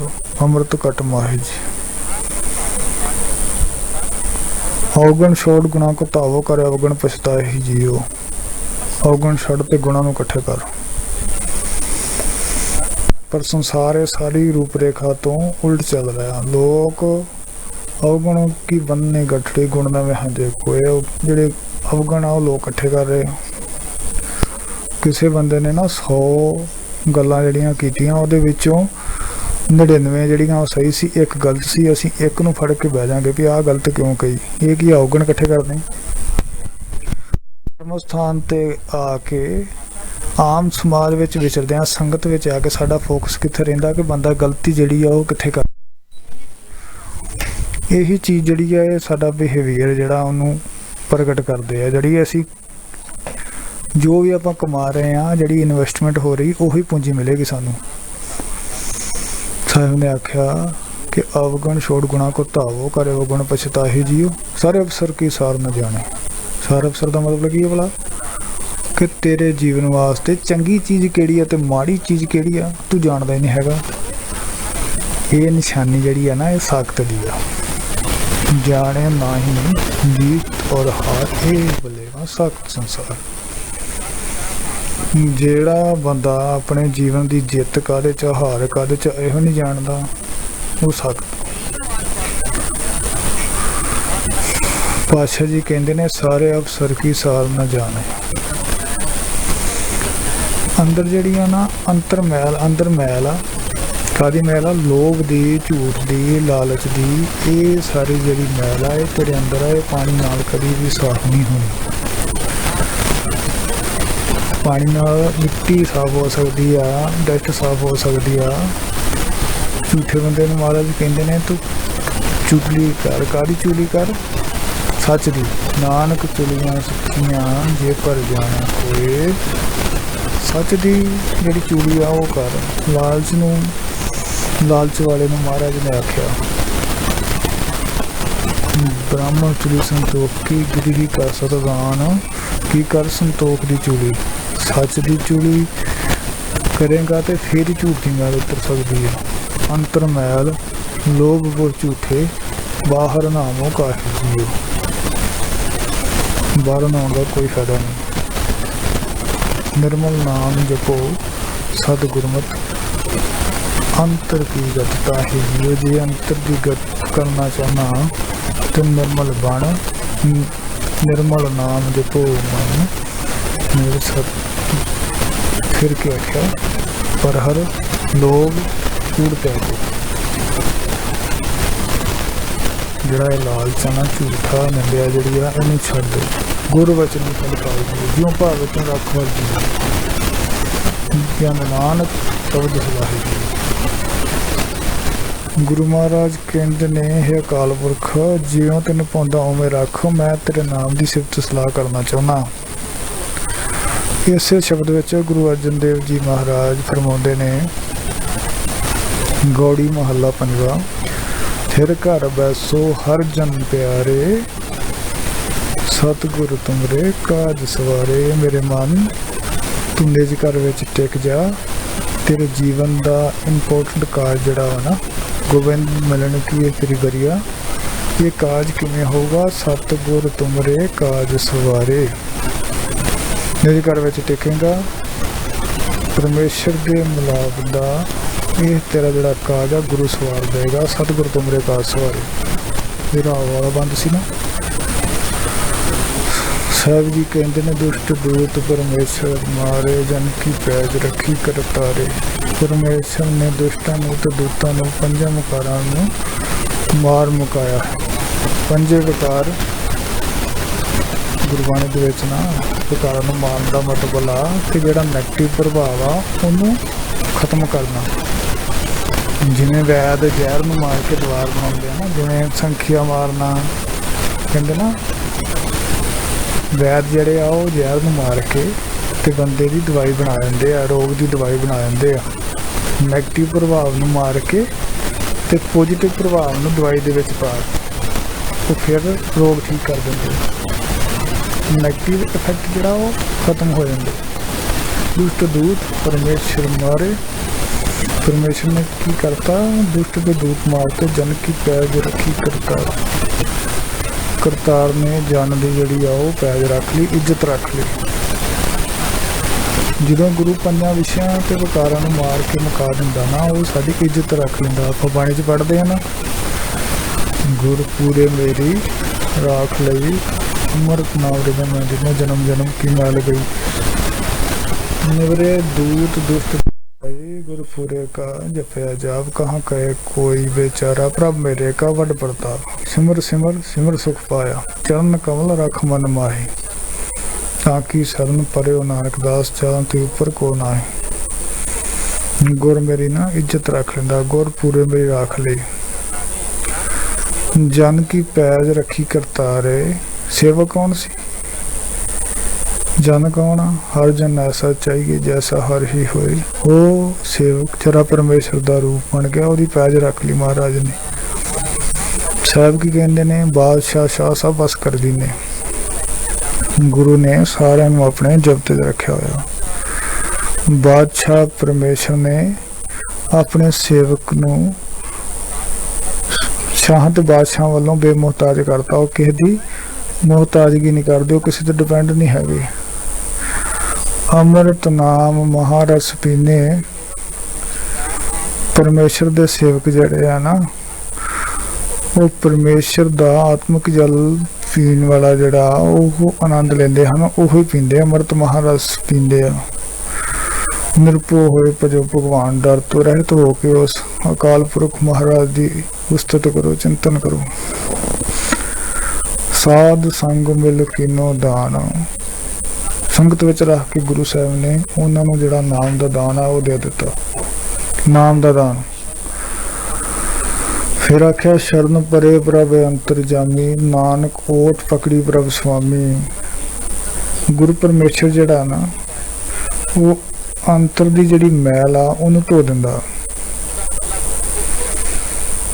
ਅੰਮ੍ਰਿਤ ਕਟ ਮਾਹੀ ਜੀ। ਔਗਣ ਛੋੜ ਗੁਣਾ ਕੋ ਧਾਵੋ ਕਰੇ ਔਗਣ ਪਛਤਾਏ ਹੀ ਜੀਓ। ਔਗਣ ਛੱਡ ਤੇ ਗੁਣਾ ਨੂੰ ਇਕੱਠੇ ਕਰ। ਪਰ ਸੰਸਾਰ ਇਹ ਸਾਰੀ ਰੂਪ ਰੇਖਾ ਤੋਂ ਉਲਟ ਚੱਲ ਰਿਹਾ। ਲੋਕ ਔਗਣ ਕੀ ਬੰਨੇ ਗੱਠੜੀ ਗੁਣ ਨਵੇਂ ਹੰਦੇ ਕੋਏ। ਜਿਹੜੇ ਔਗਣ ਆ ਉਹ ਲੋਕ ਇਕੱਠੇ ਕਰ ਰਹੇ। ਕਿਸੇ ਬੰਦੇ ਨੇ ਨਾ 100 ਗੱਲਾਂ ਜਿਹੜੀਆਂ ਕੀਤੀਆਂ, ਉਹਦੇ ਵਿੱਚੋਂ 99 ਜਿਹੜੀਆਂ ਉਹ ਸਹੀ ਸੀ, ਇੱਕ ਗਲਤ ਸੀ। ਅਸੀਂ ਇੱਕ ਨੂੰ ਫੜ ਕੇ ਬਹਿ ਜਾਵਾਂਗੇ ਵੀ ਆਹ ਗਲਤ ਕਿਉਂ ਕਹੀ। ਇਹ ਕੀ ਔਗਣ ਇਕੱਠੇ ਕਰਦੇ। ਧਰਮ ਸਥਾਨ ਤੇ ਆ ਕੇ ਆਮ ਸਮਾਜ ਵਿੱਚ ਵਿਚਰਦੇ ਹਾਂ, ਸੰਗਤ ਵਿੱਚ ਆ ਕੇ ਸਾਡਾ ਫੋਕਸ ਕਿੱਥੇ ਰਹਿੰਦਾ ਕਿ ਬੰਦਾ ਗਲਤੀ ਜਿਹੜੀ ਆ ਉਹ ਕਿੱਥੇ ਕਰ। ਇਹੀ ਚੀਜ਼ ਜਿਹੜੀ ਆ ਇਹ ਸਾਡਾ ਬਿਹੇਵੀਅਰ ਜਿਹੜਾ ਉਹਨੂੰ ਪ੍ਰਗਟ ਕਰਦੇ ਆ। ਜਿਹੜੀ ਅਸੀਂ ਜੋ ਵੀ ਆਪਾਂ ਕਮਾ ਰਹੇ ਹਾਂ, ਜਿਹੜੀ ਇਨਵੈਸਟਮੈਂਟ ਹੋ ਰਹੀ, ਉਹੀ ਪੂੰਜੀ ਮਿਲੇਗੀ ਸਾਨੂੰ। ਸਾਹਿਬ ਨੇ ਆਖਿਆ ਕਿ ਅਵਗਣ ਛੋੜ ਗੁਣਾ ਕੋ ਧਾਵੋ ਕਰੇ ਔਗਣ ਪਛਤਾਹੀ ਜੀਓ। ਸਾਰੇ ਅਫਸਰ ਕੀ ਸਾਰ ਨਾ ਜਾਣੇ। ਸਾਰੇ ਅਫਸਰ ਦਾ ਮਤਲਬ ਕੀ ਹੈ ਭਲਾ? ਕਿ ਤੇਰੇ ਜੀਵਨ ਵਾਸਤੇ ਚੰਗੀ ਚੀਜ਼ ਕਿਹੜੀ ਆ ਤੇ ਮਾੜੀ ਚੀਜ਼ ਕਿਹੜੀ ਆ ਤੂੰ ਜਾਣਦਾ ਹੀ ਨਹੀਂ ਹੈਗਾ। ਇਹ ਨਿਸ਼ਾਨੀ ਜਿਹੜੀ ਆ ਨਾ ਇਹ ਸਾਖਤ ਦੀ ਆ। ਜਾਣੇ ਨਾ ਹੀ ਜੀਤ ਔਰ ਹਾਰ ਇਹ ਬਲੇਵਾ ਸਾਖਤ ਸੰਸਾਰ। ਜਿਹੜਾ ਬੰਦਾ ਆਪਣੇ ਜੀਵਨ ਦੀ ਜਿੱਤ ਕਾਹਦੇ 'ਚ ਹਾਰ ਕਾਹਦੇ 'ਚ ਇਹੋ ਨਹੀਂ ਜਾਣਦਾ ਉਹ ਸਖਤ। ਪਾਤਸ਼ਾਹ ਜੀ ਕਹਿੰਦੇ ਨੇ ਸਾਰੇ ਅਫਸਰ ਕੀ ਸਾਰ ਨਾ ਜਾਣੇ। ਅੰਦਰ ਜਿਹੜੀਆਂ ਨਾ ਅੰਦਰ ਮੈਲ ਆ, ਕਾਹਦੀ ਮੈਲ ਆ? ਲੋਭ ਦੀ, ਝੂਠ ਦੀ, ਲਾਲਚ ਦੀ। ਇਹ ਸਾਰੀ ਜਿਹੜੀ ਮੈਲ ਆ ਇਹ ਤੇਰੇ ਅੰਦਰ ਆ, ਇਹ ਪਾਣੀ ਨਾਲ ਕਦੀ ਵੀ ਸਾਫ਼ ਨਹੀਂ ਹੋਣੀ। ਪਾਣੀ ਨਾਲ ਮਿੱਟੀ ਸਾਫ਼ ਹੋ ਸਕਦੀ ਆ, ਡਸਟ ਸਾਫ਼ ਹੋ ਸਕਦੀ ਆ। ਝੂਠੇ ਬੰਦੇ ਨੂੰ ਮਹਾਰਾਜ ਕਹਿੰਦੇ ਨੇ ਤੂੰ ਚੁਗਲੀ ਕਰ। ਕਾਹਦੀ ਚੁਗਲੀ ਕਰ? ਸੱਚ ਦੀ। ਨਾਨਕ ਚੁਗਲੀਆਂ ਸੱਚੀਆਂ ਜੇ ਭਰ ਜਾਣਾ ਹੋਏ। ਸੱਚ ਦੀ ਜਿਹੜੀ ਚੁਗਲੀ ਆ ਉਹ ਕਰ। ਲਾਲਚ ਵਾਲੇ ਨੂੰ ਮਹਾਰਾਜ ਨੇ ਆਖਿਆ ਬ੍ਰਾਹਮਣ ਚੁਗਲੀ ਸੰਤੋਖ ਕੀ ਗਿਰੀ ਕਰ ਸਤਿਗਾਨ। ਕੀ ਕਰ? ਸੰਤੋਖ ਦੀ ਚੁਗਲੀ, ਸੱਚ ਦੀ ਚੁਗਲੀ ਕਰੇਗਾ ਤੇ ਫਿਰ ਹੀ ਝੂਠ ਦੀ ਮੈਲ ਉਤਰ ਸਕਦੀ ਹੈ। ਅੰਤਰ ਮੈਲ ਲੋਭ ਵੋ ਝੂਠੇ, ਬਾਹਰ ਨਾਮੋ ਕਾਹੇ ਜੀਓ। ਬਾਹਰ ਨਾਉਣ ਦਾ ਕੋਈ ਫਾਇਦਾ ਨਹੀਂ। ਨਿਰਮਲ ਨਾਮ ਜਪੋ ਸਤ ਗੁਰਮਤਿ, ਅੰਤਰ ਕੀ ਗਤ ਤਾਹੀ ਜੀਓ। ਜੇ ਅੰਤਰ ਦੀ ਗਤ ਕਰਨਾ ਚਾਹਨਾ ਤੇ ਨਿਰਮਲ ਬਣ। ਨਿਰਮਲ ਨਾਮ ਜਪੋ ਮਨ ਮੇਰੇ ਸਤ। ਫਿਰ ਕੀ ਆਖਿਆ? ਪਰ ਹਰ ਲੋਭ ਕੂੜ ਤਿਆਗੋ। ਜਿਹੜਾ ਇਹ ਲਾਲਚ ਨਾ, ਝੂਠਾ ਨਿੰਦਿਆ ਜਿਹੜੀ ਆ ਇਹਨੂੰ ਛੱਡ ਦਿਓ। ਗੁਰ ਵਚਨ ਨੂੰ ਫਲ ਪਾਓ ਜਿਉਂ ਭਾਵ ਵਚਨ ਰੱਖ ਵਰਜੀ। ਗਿਆਨ ਨਾਨਕ ਸ਼ਬਦ ਸਲਾਹੀ ਜੀ। ਗੁਰੂ ਮਹਾਰਾਜ ਕਹਿੰਦੇ ਨੇ ਇਹ ਅਕਾਲ ਪੁਰਖ ਜਿਉਂ ਤੈਨੂੰ ਪਾਉਂਦਾ ਉਵੇਂ ਰੱਖ। ਮੈਂ ਤੇਰੇ ਨਾਮ ਦੀ ਸਿਫਤ ਸਲਾਹ ਕਰਨਾ ਚਾਹੁੰਦਾ। ਇਸੇ ਸ਼ਬਦ ਵਿੱਚ ਗੁਰੂ ਅਰਜਨ ਦੇਵ ਜੀ ਮਹਾਰਾਜ ਫਰਮਾਉਂਦੇ ਨੇ ਗੌੜੀ ਮਹੱਲਾ ਪੰਜਵਾਂ। ਫਿਰ ਘਰ ਬੈਸੋ ਹਰ ਜਨ ਪਿਆਰੇ, ਸਤਿਗੁਰ ਤੁਮਰੇ ਕਾਜ ਸਵਾਰੇ। ਮੇਰੇ ਮਨ ਤੂੰ ਨਿਜ ਘਰ ਵਿੱਚ ਟਿਕ ਜਾ। ਤੇਰੇ ਜੀਵਨ ਦਾ ਇੰਪੋਰਟੈਂਟ ਕਾਜ ਜਿਹੜਾ ਵਾ ਨਾ, ਗੋਬਿੰਦ ਮਿਲਣ ਕੀ ਇਹ ਤੇਰੀ ਬਰੀਆ। ਇਹ ਕਾਜ ਕਿਵੇਂ ਹੋਊਗਾ? ਸਤਿਗੁਰ ਤੁਮਰੇ ਕਾਜ ਸਵਾਰੇ। ਨਿਜ ਘਰ ਵਿੱਚ ਟਿਕੇਗਾ, ਪਰਮੇਸ਼ਰ ਦੇ ਮਿਲਾਪ ਦਾ ਇਹ ਤੇਰਾ ਜਿਹੜਾ ਕਾਜ ਆ ਗੁਰੂ ਸਵਾਰ ਦੇਗਾ। ਸਤਿਗੁਰ ਤੁਮਰੇ ਕਾਜ ਸਵਾਰੇ। ਇਹ ਰਾਹ ਵਾਲਾ ਬੰਦ ਸੀ ਨਾ। ਸਾਹਿਬ ਜੀ ਕਹਿੰਦੇ ਨੇ ਦੁਸ਼ਟ ਦੂਤ ਪਰਮੇਸ਼ਰ ਮਾਰੇ, ਜਨ ਕੀ ਪੈਜ ਰੱਖੀ ਕਰਤਾਰੇ। ਪਰਮੇਸ਼ਰ ਨੇ ਦੁਸ਼ਟਾਂ ਨੂੰ ਤੇ ਦੂਤਾਂ ਨੂੰ ਪੰਜਾਂ ਵਿਕਾਰਾਂ ਨੂੰ ਮਾਰ ਮੁਕਾਇਆ। ਪੰਜੇ ਵਿਕਾਰ ਗੁਰਬਾਣੀ ਦੇ ਵਿੱਚ ਨਾ ਵਿਕਾਰਾਂ ਨੂੰ ਮਾਰਨ ਦਾ ਮਤਲਬ ਆ ਕਿ ਜਿਹੜਾ ਨੈਗੇਟਿਵ ਪ੍ਰਭਾਵ ਆ ਉਹਨੂੰ ਖਤਮ ਕਰਨਾ। ਜਿਵੇਂ ਵੈਦ ਜ਼ਹਿਰ ਨੂੰ ਮਾਰ ਕੇ ਦੀਵਾਰ ਬਣਾਉਂਦੇ ਆ ਨਾ, ਜਿਵੇਂ ਸੰਖੀਆ ਮਾਰਨਾ ਕਹਿੰਦੇ ਨਾ। ਵੈਦ ਜਿਹੜੇ ਆ ਉਹ ਜ਼ਹਿਰ ਨੂੰ ਮਾਰ ਕੇ ਤੇ ਬੰਦੇ ਦੀ ਦਵਾਈ ਬਣਾ ਦਿੰਦੇ ਆ, ਰੋਗ ਦੀ ਦਵਾਈ ਬਣਾ ਦਿੰਦੇ ਆ। ਨੈਗੇਟਿਵ ਪ੍ਰਭਾਵ ਨੂੰ ਮਾਰ ਕੇ ਤੇ ਪੋਜ਼ੀਟਿਵ ਪ੍ਰਭਾਵ ਨੂੰ ਦਵਾਈ ਦੇ ਵਿੱਚ ਪਾ ਕੇ ਫਿਰ ਰੋਗ ਠੀਕ ਕਰ ਦਿੰਦੇ। ਨੈਗੇਟਿਵ ਇਫੈਕਟ ਜਿਹੜਾ ਉਹ ਖਤਮ ਹੋ ਜਾਂਦੇ। ਦੁਸ਼ਟ ਦੂਤ ਪਰਮੇਸ਼ਰ ਮਾਰੇ। ਪਰਮੇਸ਼ਰ ਨੇ ਕੀ ਕਰਤਾ? ਦੁਸ਼ਟ ਦੇ ਦੂਤ ਮਾਰ ਕੇ ਜਨ ਕੀ ਪੈਜ ਰੱਖੀ ਕਰਤਾਰ। ਕਰਤਾਰ ਨੇ ਜਨ ਦੀ ਜਿਹੜੀ ਆ ਉਹ ਪੈਜ ਰੱਖ ਲਈ, ਇੱਜ਼ਤ ਰੱਖ ਲਈ। ਜਦੋਂ ਗੁਰੂ ਪੰਜਾਂ ਵਿਸ਼ਿਆਂ ਤੇ ਵਿਕਾਰਾਂ ਨੂੰ ਮਾਰ ਕੇ ਮੁਕਾ ਦਿੰਦਾ ਨਾ, ਉਹ ਸਾਡੀ ਇੱਜ਼ਤ ਰੱਖ ਲੈਂਦਾ। ਆਪਾਂ ਬਾਣੀ 'ਚ ਪੜ੍ਹਦੇ ਹਾਂ ਨਾ, ਗੁਰ ਪੂਰੇ ਮੇਰੀ ਰਾਖ ਲਈ, ਅੰਮ੍ਰਿਤ ਨਾਮ ਦੇ ਮੈਂ ਜਿਨ੍ਹਾਂ ਜਨਮ ਜਨਮ ਕੀ ਮੈਲ ਗਈ। ਨਿਵਰੇ ਦੂਤ ਦੁਸ਼ਟ ਗੁਰਪੁਰੇ ਕਾ ਜਪਿਆ ਜਾਪ, ਕਹਾਂ ਕਹੇ ਕੋਈ ਬੇਚਾਰਾ ਪ੍ਰਭ ਮੇਰੇ ਕਾ ਵੱਡ ਪ੍ਰਤਾਪ। ਸਿਮਰ ਸਿਮਰ ਸਿਮਰ ਸੁਖ ਪਾਇਆ, ਚਰਨ ਕਮਲ ਰਖ ਮਨ ਮਾਹੀ। ਤਾਂ ਕਿ ਸਰਨ ਪਰਿਓ ਨਾਨਕ ਦਾਸ, ਚਾਹਾਂ ਤੇ ਉੱਪਰ ਕੋ ਨਾਹੀ। ਗੁਰ ਮੇਰੀ ਨਾ ਇੱਜ਼ਤ ਰੱਖ ਲੈਂਦਾ, ਗੁਰ ਪੂਰੇ ਮੇਰੀ ਰੱਖ ਲਈ। ਜਨ ਕੀ ਪੈਜ ਰੱਖੀ ਕਰਤਾਰੇ। ਸੇਵਕ ਕੌਣ ਸੀ? ਜਨ ਕੌਣ ਆ? ਹਰ ਜਨ ਐਸਾ ਚਾਹੀਏ ਜੈਸਾ ਹਰ ਹੀ ਹੋਏ। ਉਹ ਸੇਵਕ ਜਿਹੜਾ ਪਰਮੇਸ਼ਰ ਦਾ ਰੂਪ ਬਣ ਗਿਆ, ਉਹਦੀ ਪੈਜ ਰੱਖ ਲਈ ਮਹਾਰਾਜ ਨੇ। ਸਾਹਿਬ ਕੀ ਕਹਿੰਦੇ ਨੇ? ਬਾਦਸ਼ਾਹ ਸ਼ਾਹ ਸਭ ਬਸ ਕਰ ਦਿੰਦੇ। ਗੁਰੂ ਨੇ ਸਾਰਿਆਂ ਨੂੰ ਆਪਣੇ ਜਬਤੇ 'ਚ ਰੱਖਿਆ ਹੋਇਆ। ਬਾਦਸ਼ਾਹ ਪਰਮੇਸ਼ਰ ਨੇ ਆਪਣੇ ਸੇਵਕ ਨੂੰ ਸ਼ਾਹ ਤੇ ਬਾਦਸ਼ਾਹ ਵੱਲੋਂ ਬੇਮੁਹਤਾਜ ਕਰਤਾ। ਉਹ ਕਿਸੇ ਦੀ ਮੁਹਤਾਜਗੀ ਨਹੀਂ ਕਰਦੇ, ਉਹ ਕਿਸੇ ਤੇ ਡਿਪੈਂਡ ਨਹੀਂ ਹੈਗੇ। ਅੰਮ੍ਰਿਤ ਨਾਮ ਮਹਾਰਸ ਪੀਨੇ। ਪਰਮੇਸ਼ਰ ਦੇ ਸੇਵਕ ਜਿਹੜੇ ਆ ਨਾ, ਉਹ ਪਰਮੇਸ਼ਰ ਦਾ ਆਤਮਿਕ ਜਲ ਪੀਣ ਵਾਲਾ ਜਿਹੜਾ ਉਹ ਆਨੰਦ ਲੈਂਦੇ ਹਨ, ਉਹੀ ਪੀਂਦੇ ਅੰਮ੍ਰਿਤ ਮਹਾਰਸ ਪੀਂਦੇ ਆ। ਨਿਰਭਉ ਹੋਏ ਭਜੋ ਭਗਵਾਨ, ਡਰ ਤੋਂ ਰਹਿਤ ਹੋ ਕੇ ਉਸ ਅਕਾਲ ਪੁਰਖ ਮਹਾਰਾਜ ਦੀ ਉਸਤਤ ਕਰੋ, ਚਿੰਤਨ ਕਰੋ। ਸਾਧ ਸੰਗ ਮਿਲ ਕੀਨੋ ਦਾਨ। ਸੰਗਤ ਵਿੱਚ ਰੱਖ ਕੇ ਗੁਰੂ ਸਾਹਿਬ ਨੇ ਉਹਨਾਂ ਨੂੰ ਜਿਹੜਾ ਨਾਮ ਦਾ ਦਾਨ ਆ ਉਹ ਦੇ ਦਿੱਤਾ, ਨਾਮ ਦਾ ਦਾਨ। ਫਿਰ ਆਖਿਆ ਸ਼ਰਨ ਪਰੇ ਪ੍ਰਭ ਅੰਤਰਜਾਮੀ, ਨਾਨਕ ਓਟ ਪਕੜੀ ਪ੍ਰਭ ਸੁਆਮੀ। ਗੁਰੂ ਪਰਮੇਸ਼ਰ ਜਿਹੜਾ ਨਾ, ਉਹ ਅੰਤਰ ਦੀ ਜਿਹੜੀ ਮੈਲ ਆ ਉਹਨੂੰ ਧੋ ਦਿੰਦਾ।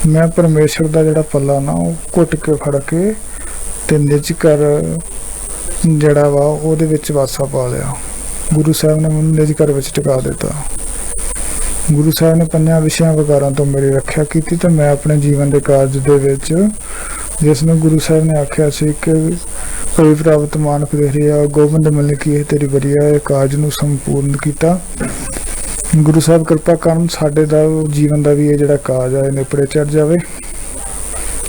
ਮੈਂ ਪਰਮੇਸ਼ਰ ਦਾ ਜਿਹੜਾ ਪੱਲਾ ਨਾ ਉਹ ਘੁੱਟ ਕੇ ਫੜ ਕੇ ਤੇ ਨਿਜ ਘਰ ਜਿਹੜਾ ਵਾ ਉਹਦੇ ਵਿੱਚ ਵਾਸਾ ਪਾ ਲਿਆ। ਗੁਰੂ ਸਾਹਿਬ ਨੇ ਮੈਨੂੰ ਨਿਜ ਘਰ ਵਿੱਚ ਟਿਕਾ ਦਿੱਤਾ। ਗੁਰੂ ਸਾਹਿਬ ਨੇ ਪੰਜਾਂ ਵਿਸ਼ਿਆਂ ਵਿਕਾਰਾਂ ਤੋਂ ਮੇਰੀ ਰੱਖਿਆ ਕੀਤੀ ਤੇ ਮੈਂ ਆਪਣੇ ਜੀਵਨ ਦੇ ਕਾਰਜ ਦੇ ਵਿੱਚ, ਜਿਸ ਨੂੰ ਗੁਰੂ ਸਾਹਿਬ ਨੇ ਆਖਿਆ ਸੀ ਕਿ ਭਈ ਪ੍ਰਾਪਤ ਮਾਨਕ ਦੇ ਰਿਹਾ ਗੋਬਿੰਦ ਮਿਲਨ ਕੀ ਹੈ ਤੇਰੀ ਬਰੀਆ, ਇਹ ਕਾਰਜ ਨੂੰ ਸੰਪੂਰਨ ਕੀਤਾ। ਗੁਰੂ ਸਾਹਿਬ ਕਿਰਪਾ ਕਰਨ ਸਾਡੇ ਦਾ ਜੀਵਨ ਦਾ ਵੀ ਇਹ ਜਿਹੜਾ ਕਾਰਜ ਹੈ ਨੇਪਰੇ ਚੜ ਜਾਵੇ।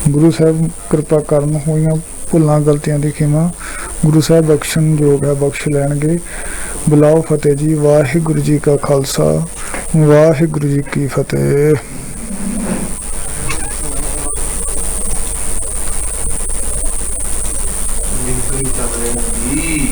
ਗੁਰੂ ਸਾਹਿਬ ਕਿਰਪਾ ਕਰਨ ਹੋਈਆਂ ਭੁੱਲਾਂ ਗਲਤੀਆਂ ਦੀ ਖਿਮਾ ਗੁਰੂ ਸਾਹਿਬ ਬਖਸ਼ਣ ਯੋਗ ਹੈ, ਬਖਸ਼ ਲੈਣਗੇ। ਬੁਲਾਓ ਫਤਿਹ ਜੀ। ਵਾਹਿਗੁਰੂ ਜੀ ਕਾ ਖਾਲਸਾ, ਵਾਹਿਗੁਰੂ ਜੀ ਕੀ ਫਤਿਹ। ਜੀ